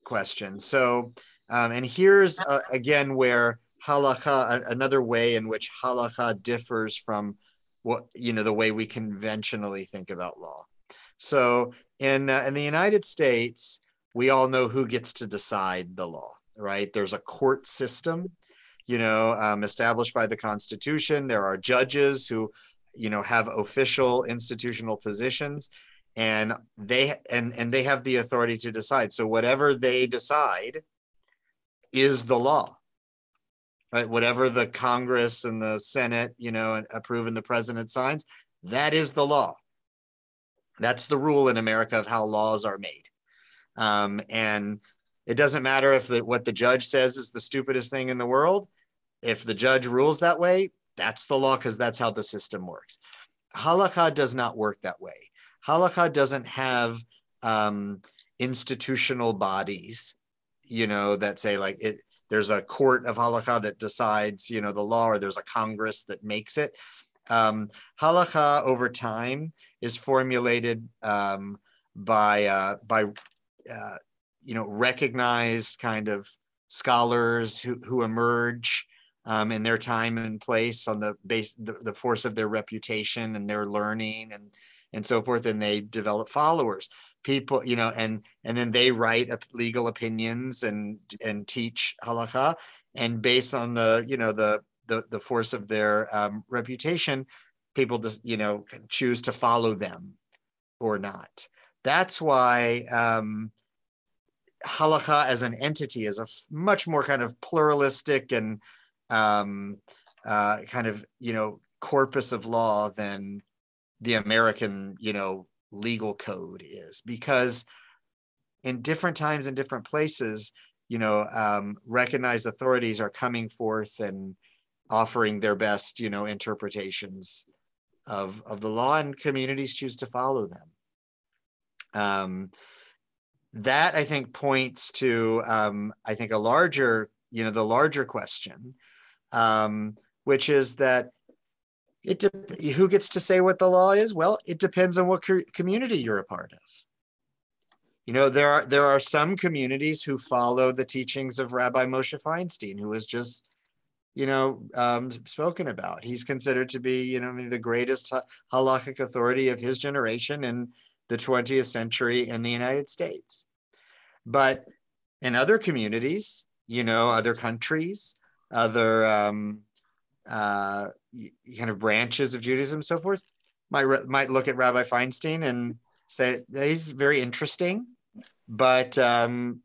question. So, and here's again where halakha, another way in which halakha differs from the way we conventionally think about law. So in the United States, we all know who gets to decide the law, right? There's a court system, established by the Constitution. There are judges who, have official institutional positions, and they have the authority to decide. So whatever they decide is the law. Right, whatever the Congress and the Senate, approve and the president signs, that is the law. That's the rule in America of how laws are made. And it doesn't matter if what the judge says is the stupidest thing in the world. If the judge rules that way, that's the law, because that's how the system works. Halakha does not work that way. Halakha doesn't have institutional bodies, that say like there's a court of halakha that decides, the law, or there's a Congress that makes it. Halakha over time is formulated by recognized kind of scholars who emerge in their time and place on the force of their reputation and their learning and so forth, and they develop followers, people, and then they write legal opinions and teach halakha, and based on the force of their reputation, people just choose to follow them or not. That's why halakha as an entity is a much more kind of pluralistic and kind of corpus of law than the American legal code is, because in different times and different places, recognized authorities are coming forth and offering their best interpretations of the law, and communities choose to follow them. That I think points to I think a larger the larger question, which is that who gets to say what the law is? Well, it depends on what community you're a part of. There are some communities who follow the teachings of Rabbi Moshe Feinstein, who was just spoken about. He's considered to be the greatest halakhic authority of his generation in the 20th century in the United States. But in other communities, other countries, other kind of branches of Judaism, so forth, might look at Rabbi Feinstein and say he's very interesting, but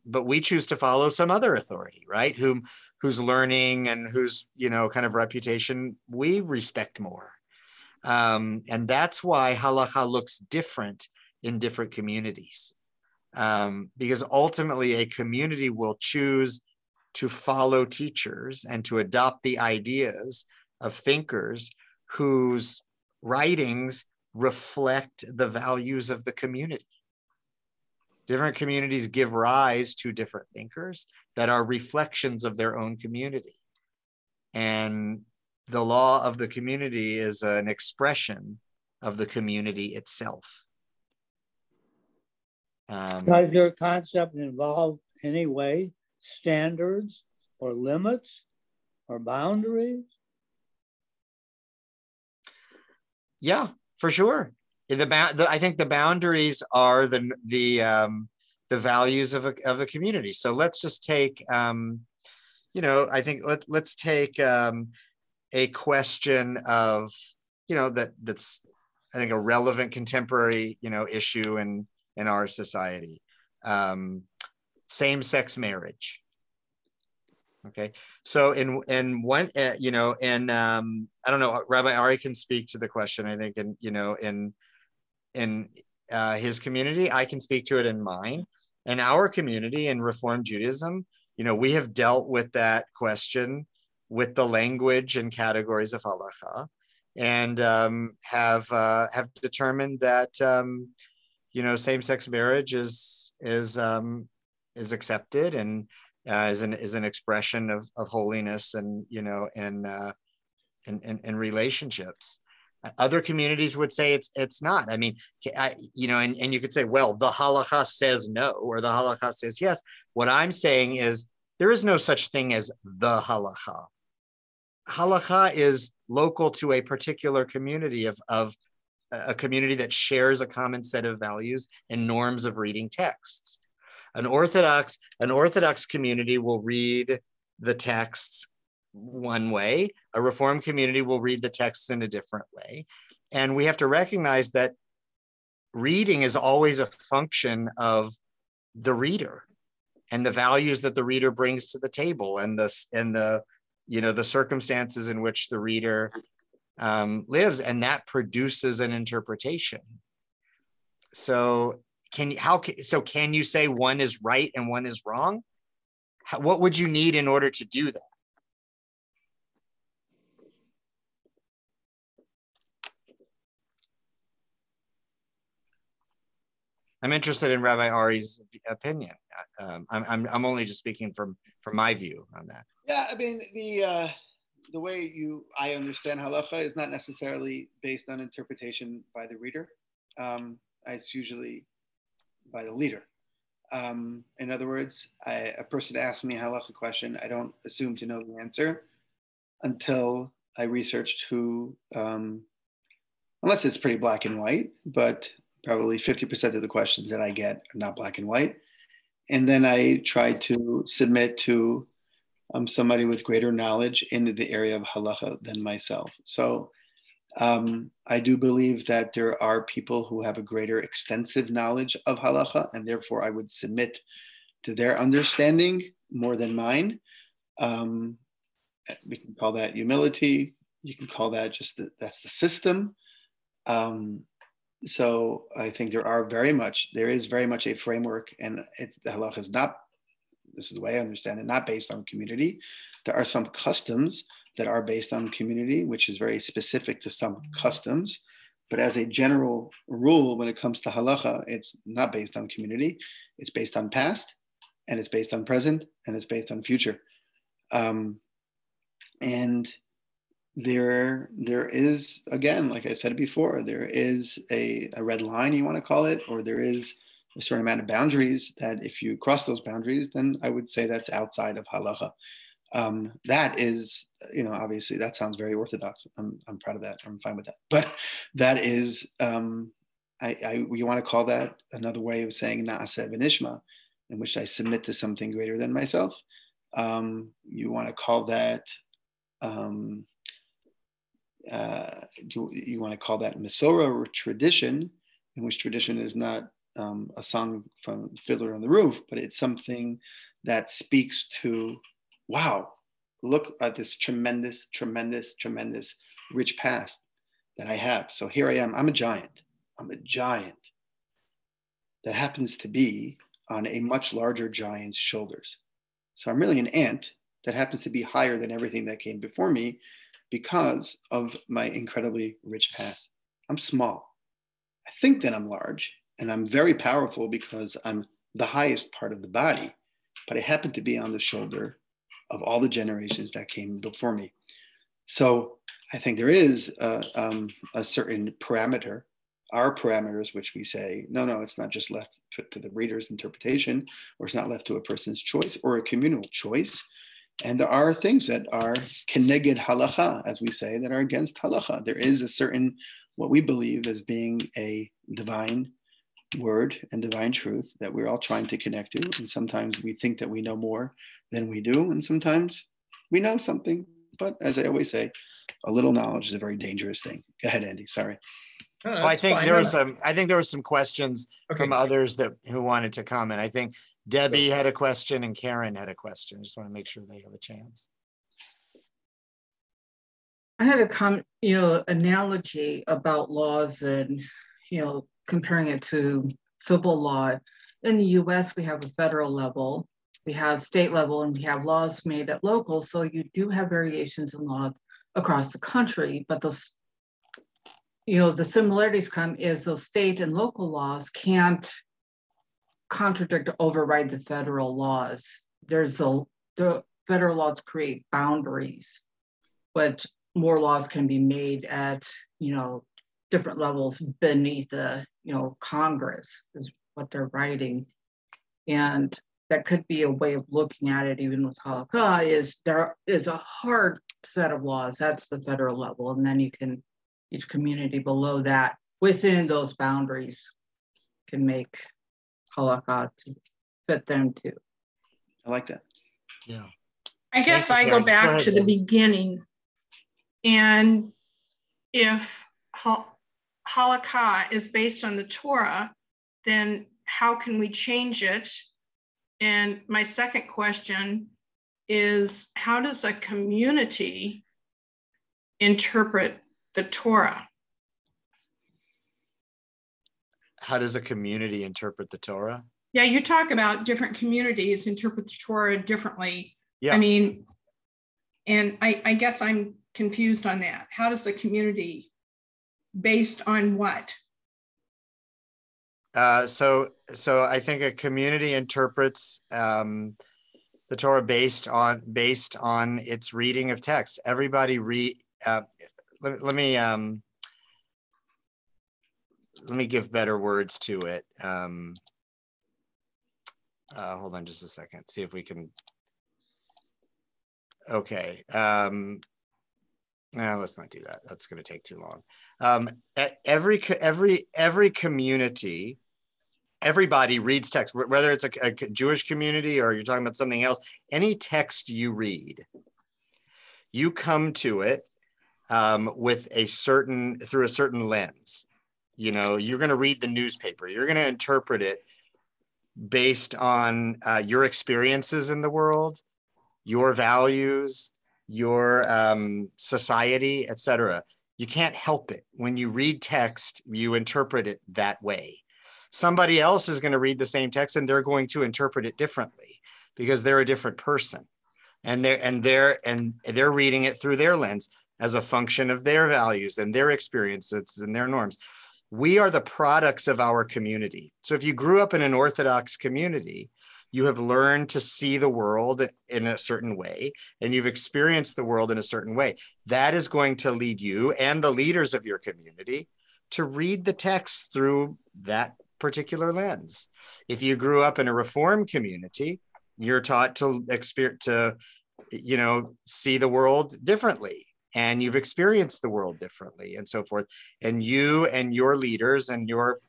we choose to follow some other authority, right? Whose learning and whose kind of reputation we respect more, and that's why halakha looks different in different communities, because ultimately a community will choose to follow teachers and to adopt the ideas of thinkers whose writings reflect the values of the community. Different communities give rise to different thinkers that are reflections of their own community. And the law of the community is an expression of the community itself. Does your concept involve any way standards or limits or boundaries? Yeah, for sure. I think the boundaries are the values of a community. So let's just take I think let's take a question of that's I think a relevant contemporary issue in our society, same-sex marriage. Okay, so in one I don't know, Rabbi Ari can speak to the question, I think, in his community. I can speak to it in mine. In our community in Reform Judaism, we have dealt with that question with the language and categories of halakha, and have determined that same-sex marriage is accepted and is an expression of holiness and and relationships. Other communities would say it's not. I mean, and you could say, well, the halakha says no, or the halakha says yes. What I'm saying is there is no such thing as the halakha. Halakha is local to a particular community of a community that shares a common set of values and norms of reading texts. An Orthodox community will read the texts one way. A Reform community will read the texts in a different way. And we have to recognize that reading is always a function of the reader and the values that the reader brings to the table, and the circumstances in which the reader lives, and that produces an interpretation. So can you say one is right and one is wrong? What would you need in order to do that? I'm interested in Rabbi Ari's opinion. I'm only just speaking from my view on that. Yeah, I mean, the way I understand halacha is not necessarily based on interpretation by the reader. It's usually by the leader. In other words, a person asks me a halacha question, I don't assume to know the answer until I researched who, unless it's pretty black and white, but probably 50% of the questions that I get are not black and white. And then I try to submit to somebody with greater knowledge in the area of halacha than myself. So I do believe that there are people who have a greater extensive knowledge of halacha, and therefore I would submit to their understanding more than mine. We can call that humility. You can call that just that's the system. So I think there is very much a framework, and the halacha is not, this is the way I understand it, not based on community. There are some customs that are based on community, which is very specific to some customs. But as a general rule, when it comes to halacha, it's not based on community. It's based on past, and it's based on present, and it's based on future. And there is, again, like I said before, there is a red line, you want to call it, or there is a certain amount of boundaries that if you cross those boundaries, then I would say that's outside of halacha. That is, obviously that sounds very orthodox. I'm proud of that. I'm fine with that. But that is, you want to call that another way of saying na'aseh v'nishma, in which I submit to something greater than myself. You want to call that, you want to call that Masorah or tradition, in which tradition is not a song from Fiddler on the Roof, but it's something that speaks to, wow, look at this tremendous, tremendous, tremendous rich past that I have. So here I am. I'm a giant. I'm a giant that happens to be on a much larger giant's shoulders. So I'm really an ant that happens to be higher than everything that came before me because of my incredibly rich past. I'm small. I think that I'm large, and I'm very powerful because I'm the highest part of the body, but I happen to be on the shoulder of all the generations that came before me. So I think there is a certain parameter, our parameters, which we say, no, it's not just left to the reader's interpretation, or it's not left to a person's choice or a communal choice. And there are things that are keneged halakha, as we say, that are against halakha. There is a certain, what we believe as being a divine word and divine truth that we're all trying to connect to. And sometimes we think that we know more than we do. And sometimes we know something. But as I always say, a little knowledge is a very dangerous thing. Go ahead, Andy. Sorry. Well, I think there were some questions from others who wanted to comment. I think Debbie had a question and Karen had a question. I just want to make sure they have a chance. I had a analogy about laws and, comparing it to civil law. In the US, we have a federal level, we have state level, and we have laws made at local. So you do have variations in laws across the country, but those, the similarities come is those state and local laws can't contradict or override the federal laws. The federal laws create boundaries, but more laws can be made at, different levels beneath the, Congress is what they're writing. And that could be a way of looking at it, even with Halakhah, is there is a hard set of laws, that's the federal level. And then each community below that, within those boundaries, can make Halakhah to fit them too. I like that. Yeah. I guess I go back to the beginning. And if Halakhah is based on the Torah, then how can we change it? And my second question is, how does a community interpret the Torah? How does a community interpret the Torah? Yeah, you talk about different communities interpret the Torah differently. Yeah. I mean, and I guess I'm confused on that. How does a community, based on what? So I think a community interprets the Torah based on its reading of text. Everybody read. Let me give better words to it. Hold on just a second. See if we can. Okay. Let's not do that. That's going to take too long. Every community, everybody reads text, whether it's a Jewish community or you're talking about something else. Any text you read, you come to it with through a certain lens. You know, you're going to read the newspaper. You're going to interpret it based on your experiences in the world, your values, your society, etc. You can't help it. When you read text, you interpret it that way. Somebody else is going to read the same text and they're going to interpret it differently because they're a different person, and they're reading it through their lens as a function of their values and their experiences and their norms. We are the products of our community. So if you grew up in an Orthodox community, you have learned to see the world in a certain way, and you've experienced the world in a certain way. That is going to lead you and the leaders of your community to read the text through that particular lens. If you grew up in a Reform community, you're taught to see the world differently, and you've experienced the world differently, and so forth. And you and your leaders and your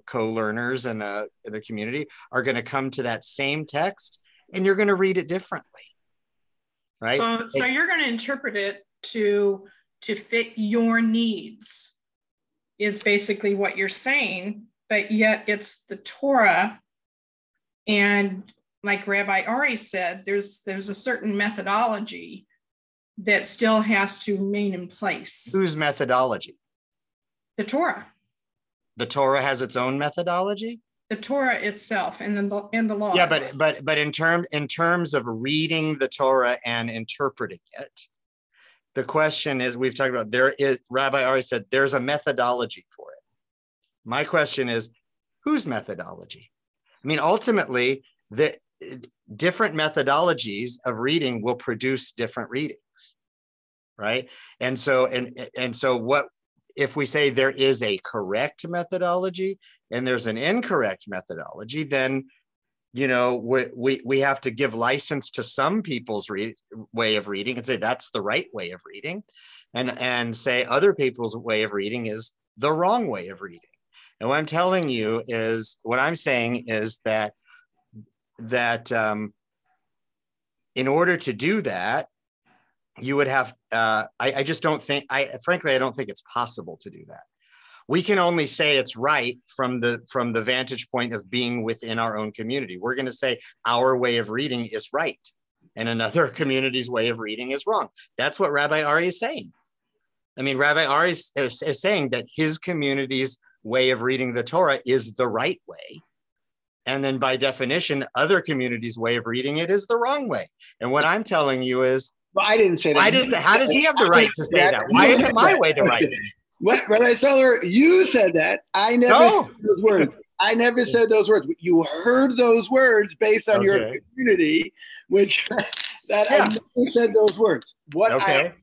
co-learners in the community are going to come to that same text, and you're going to read it differently, right? So you're going to interpret it to fit your needs, is basically what you're saying. But yet it's the Torah, and like Rabbi Ari said, there's a certain methodology that still has to remain in place. Whose methodology? The Torah. The Torah has its own methodology? The Torah itself and the laws. Yeah, but in terms of reading the Torah and interpreting it, the question is, we've talked about, Rabbi Ari said there's a methodology for it. My question is, whose methodology? I mean, ultimately, the different methodologies of reading will produce different readings, right? And so what if we say there is a correct methodology and there's an incorrect methodology? Then we have to give license to some people's way of reading and say that's the right way of reading, and say other people's way of reading is the wrong way of reading. And what I'm telling you is, what I'm saying is that in order to do that, you would have, I just don't think, frankly, I don't think it's possible to do that. We can only say it's right from the vantage point of being within our own community. We're going to say our way of reading is right, and another community's way of reading is wrong. That's what Rabbi Ari is saying. I mean, Rabbi Ari is saying that his community's way of reading the Torah is the right way. And then by definition, other communities' way of reading it is the wrong way. And what I'm telling you is, well, I didn't say that. How does he have the right to say that? Why isn't my way the right way? Rabbi Stoller, you said that. I never said those words. I never said those words. You heard those words based on your community, which I never said those words. What I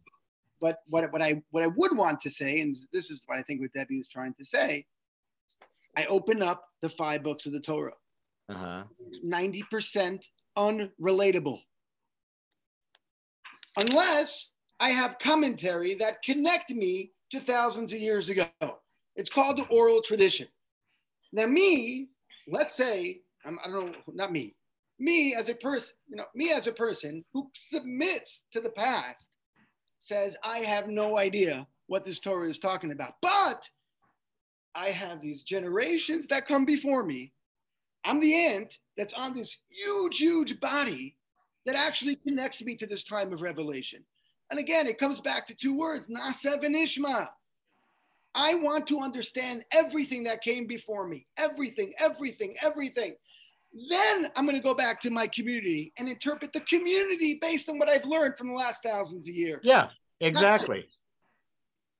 would want to say, and this is what I think what Debbie is trying to say, I open up the 5 books of the Torah. 90% unrelatable. Unless I have commentary that connect me to thousands of years ago. It's called the oral tradition. Now let's say, I don't know, not me. Me as a person who submits to the past, says, I have no idea what this Torah is talking about. But I have these generations that come before me. I'm the ant that's on this huge, huge body that actually connects me to this time of revelation. And again, it comes back to 2 words, Naaseh v'nishma. I want to understand everything that came before me. Everything. Then I'm going to go back to my community and interpret the community based on what I've learned from the last thousands of years. Yeah, exactly.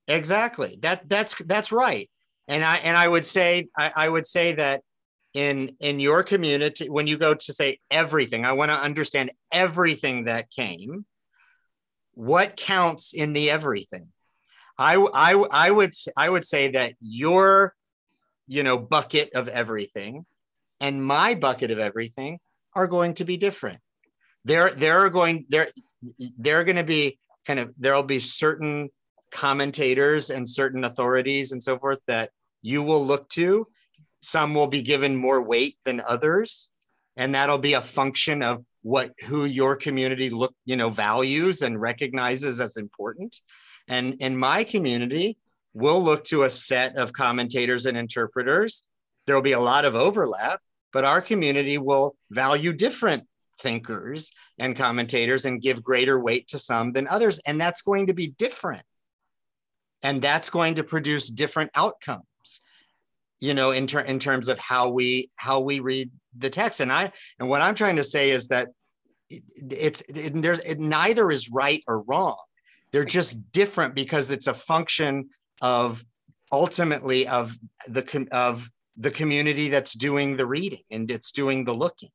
Exactly. That's right. And I would say that in your community, when you go to say everything, I want to understand everything that came. What counts in the everything? I would say that your bucket of everything and my bucket of everything are going to be different. There are going to be there'll be certain commentators and certain authorities and so forth that you will look to. Some will be given more weight than others, and that'll be a function of who your community values and recognizes as important. And in my community, we'll look to a set of commentators and interpreters. There'll be a lot of overlap, but our community will value different thinkers and commentators and give greater weight to some than others. And that's going to be different. And that's going to produce different outcomes, in terms of how we read the text. And what I'm trying to say is that neither is right or wrong. They're just different because it's a function of ultimately of the community that's doing the reading and it's doing the looking.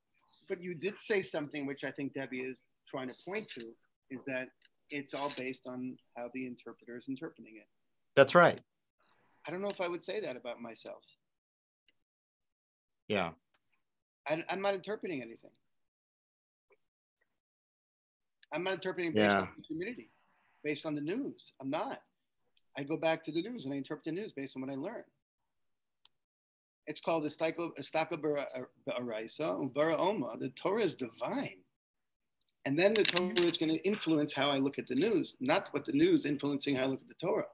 But you did say something which I think Debbie is trying to point to, is that it's all based on how the interpreter is interpreting it. That's right. I don't know if I would say that about myself. Yeah. I'm not interpreting anything. I'm not interpreting based on the community, based on the news. I'm not. I go back to the news and I interpret the news based on what I learn. It's called Istaka Baraisa, Bara Oma. The Torah is divine. And then the Torah is going to influence how I look at the news, not what the news influencing how I look at the Torah.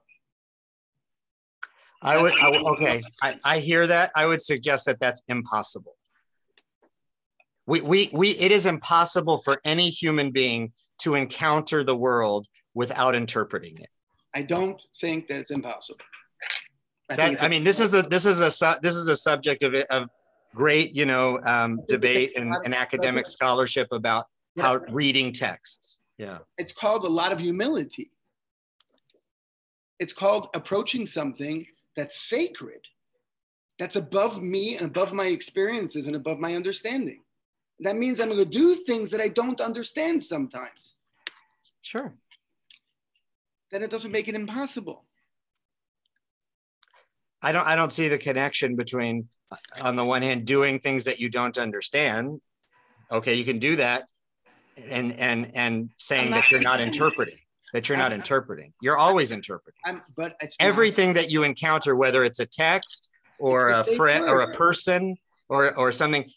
I hear that. I would suggest that that's impossible. It is impossible for any human being to encounter the world without interpreting it. I don't think that it's impossible. This is a subject of great, debate and academic scholarship about how reading texts. Yeah. It's called a lot of humility. It's called approaching something that's sacred, that's above me and above my experiences and above my understanding. That means I'm going to do things that I don't understand sometimes. Sure. Then it doesn't make it impossible. I don't see the connection between, on the one hand, doing things that you don't understand. Okay, you can do that, and saying that you're not interpreting. You're always interpreting. But it's everything that you encounter, whether it's a text or a friend or a person or something,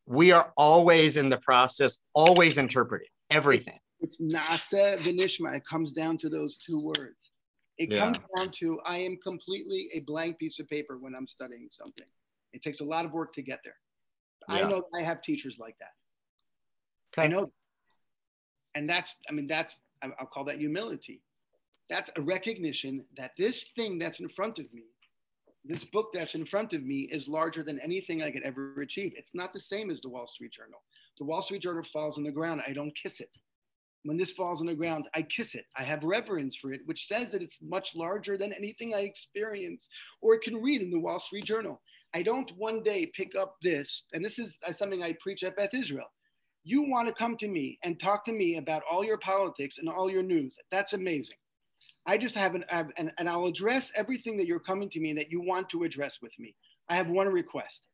we are always in the process, always interpreting everything. It's nasa v'nishma. It comes down to those two words. It comes down to, I am completely a blank piece of paper when I'm studying something. It takes a lot of work to get there. I know I have teachers like that. Okay. I know. And I'll call that humility. That's a recognition that this thing that's in front of me, this book that's in front of me, is larger than anything I could ever achieve. It's not the same as the Wall Street Journal. The Wall Street Journal falls on the ground. I don't kiss it. When this falls on the ground, I kiss it. I have reverence for it, which says that it's much larger than anything I experience or can read in the Wall Street Journal. I don't one day pick up this, and this is something I preach at Beth Israel. You want to come to me and talk to me about all your politics and all your news. That's amazing. I just and I'll address everything that you're coming to me and that you want to address with me. I have one request.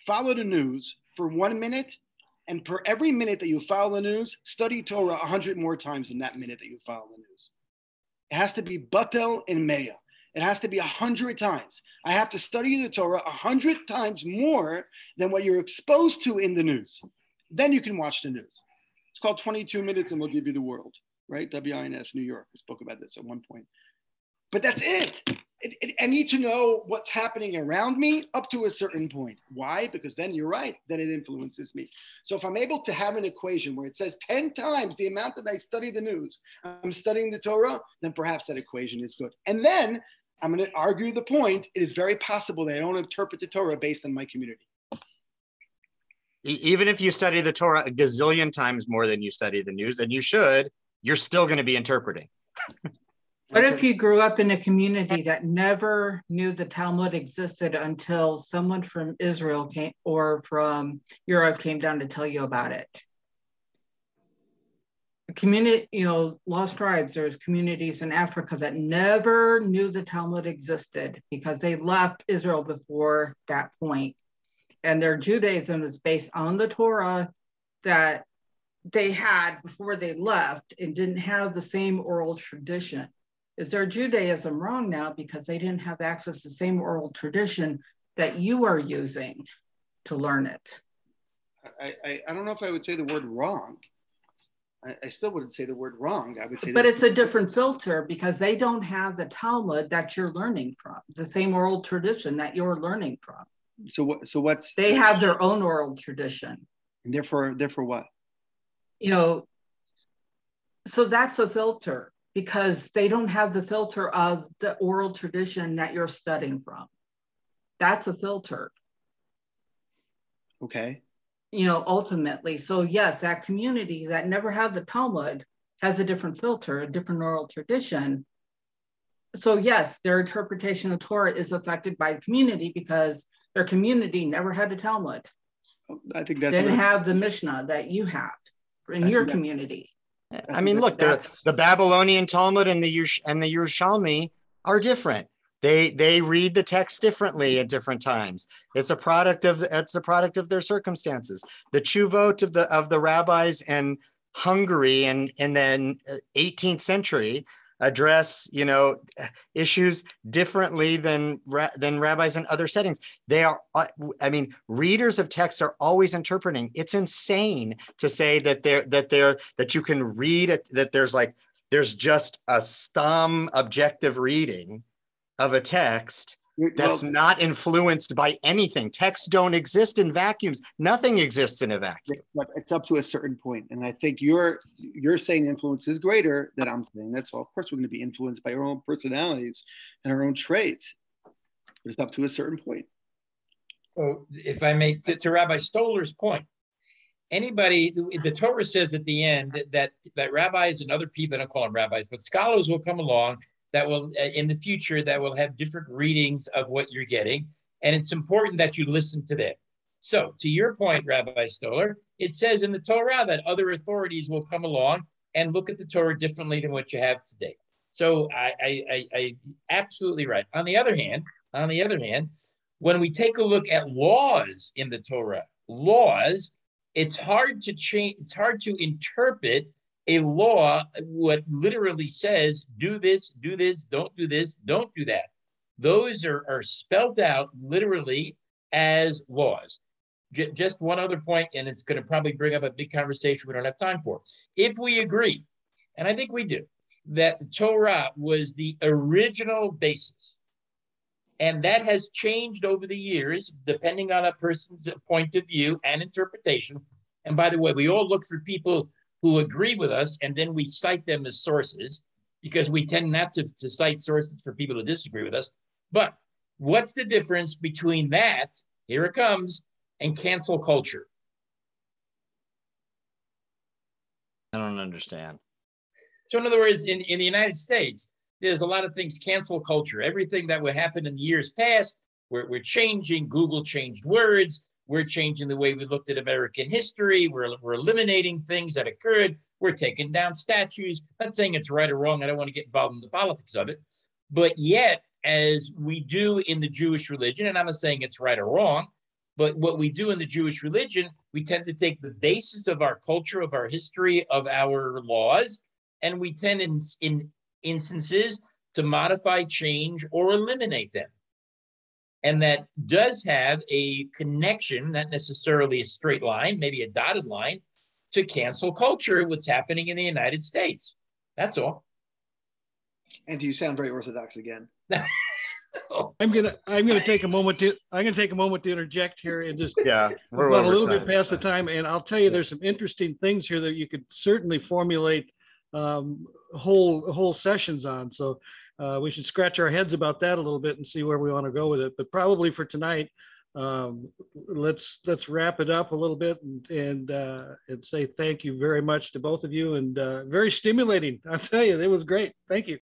Follow the news for 1 minute, and for every minute that you follow the news, study Torah 100 more times in that minute that you follow the news. It has to be batel and meya. It has to be 100 times. I have to study the Torah 100 times more than what you're exposed to in the news. Then you can watch the news. It's called 22 Minutes and We'll Give You the World, right? WINS, New York. We spoke about this at one point. But that's it. I need to know what's happening around me up to a certain point. Why? Because then you're right, then it influences me. So if I'm able to have an equation where it says 10 times the amount that I study the news, I'm studying the Torah, then perhaps that equation is good. And then I'm going to argue the point. It is very possible that I don't interpret the Torah based on my community. Even if you study the Torah a gazillion times more than you study the news, and you should, you're still going to be interpreting. What if you grew up in a community that never knew the Talmud existed until someone from Israel came or from Europe came down to tell you about it? A community, lost tribes, there's communities in Africa that never knew the Talmud existed because they left Israel before that point. And their Judaism is based on the Torah that they had before they left and didn't have the same oral tradition. Is their Judaism wrong now because they didn't have access to the same oral tradition that you are using to learn it? I don't know if I would say the word wrong. I still wouldn't say the word wrong. I would say, but it's a different filter because they don't have the Talmud that you're learning from, the same oral tradition that you're learning from. So what's they have their own oral tradition, and therefore what? So that's a filter because they don't have the filter of the oral tradition that you're studying from. That's a filter. Okay. Ultimately. So yes, that community that never had the Talmud has a different filter, a different oral tradition. So yes, their interpretation of Torah is affected by the community because their community never had the Talmud. I think that's didn't have the Mishnah that you have in your community. I mean, look, the Babylonian Talmud and the Yerushalmi are different. They read the text differently at different times. It's a product of their circumstances. The Chuvot of the rabbis in Hungary and then 18th century address issues differently than rabbis in other settings. They are, readers of text are always interpreting. It's insane to say that you can read it, that there's just a stom objective reading of a text that's not influenced by anything. Texts don't exist in vacuums. Nothing exists in a vacuum. But it's up to a certain point. And I think you're saying influence is greater than I'm saying. That's all. Of course, we're going to be influenced by our own personalities and our own traits. But it's up to a certain point. So if I may, to Rabbi Stoller's point, the Torah says at the end that rabbis and other people, I don't call them rabbis, but scholars will come along that will, in the future, that will have different readings of what you're getting. And it's important that you listen to them. So to your point, Rabbi Stoller, it says in the Torah that other authorities will come along and look at the Torah differently than what you have today. So I absolutely right. On the other hand, when we take a look at laws in the Torah, it's hard to change, it's hard to interpret a law, what literally says, do this, don't do this, don't do that. Those are spelled out literally as laws. Just one other point, and it's going to probably bring up a big conversation we don't have time for. If we agree, and I think we do, that the Torah was the original basis, and that has changed over the years, depending on a person's point of view and interpretation. And by the way, we all look for people who agree with us, and then we cite them as sources, because we tend not to cite sources for people who disagree with us. But what's the difference between that, here it comes, and cancel culture? I don't understand. So in other words, in the United States, there's a lot of things, cancel culture. Everything that would happen in the years past, we're changing. Google changed words. We're changing the way we looked at American history. We're eliminating things that occurred. We're taking down statues. I'm not saying it's right or wrong. I don't want to get involved in the politics of it. But yet, as we do in the Jewish religion, and I'm not saying it's right or wrong, but what we do in the Jewish religion, we tend to take the basis of our culture, of our history, of our laws, and we tend in instances to modify, change, or eliminate them. And that does have a connection, not necessarily a straight line, maybe a dotted line, to cancel culture, what's happening in the United States. That's all. And you sound very orthodox again. I'm gonna take a moment to interject here and just we're about a little bit past the time, and I'll tell you there's some interesting things here that you could certainly formulate whole sessions on. So we should scratch our heads about that a little bit and see where we want to go with it. But probably for tonight, let's wrap it up a little bit and say thank you very much to both of you, and very stimulating. I'll tell you, it was great. Thank you.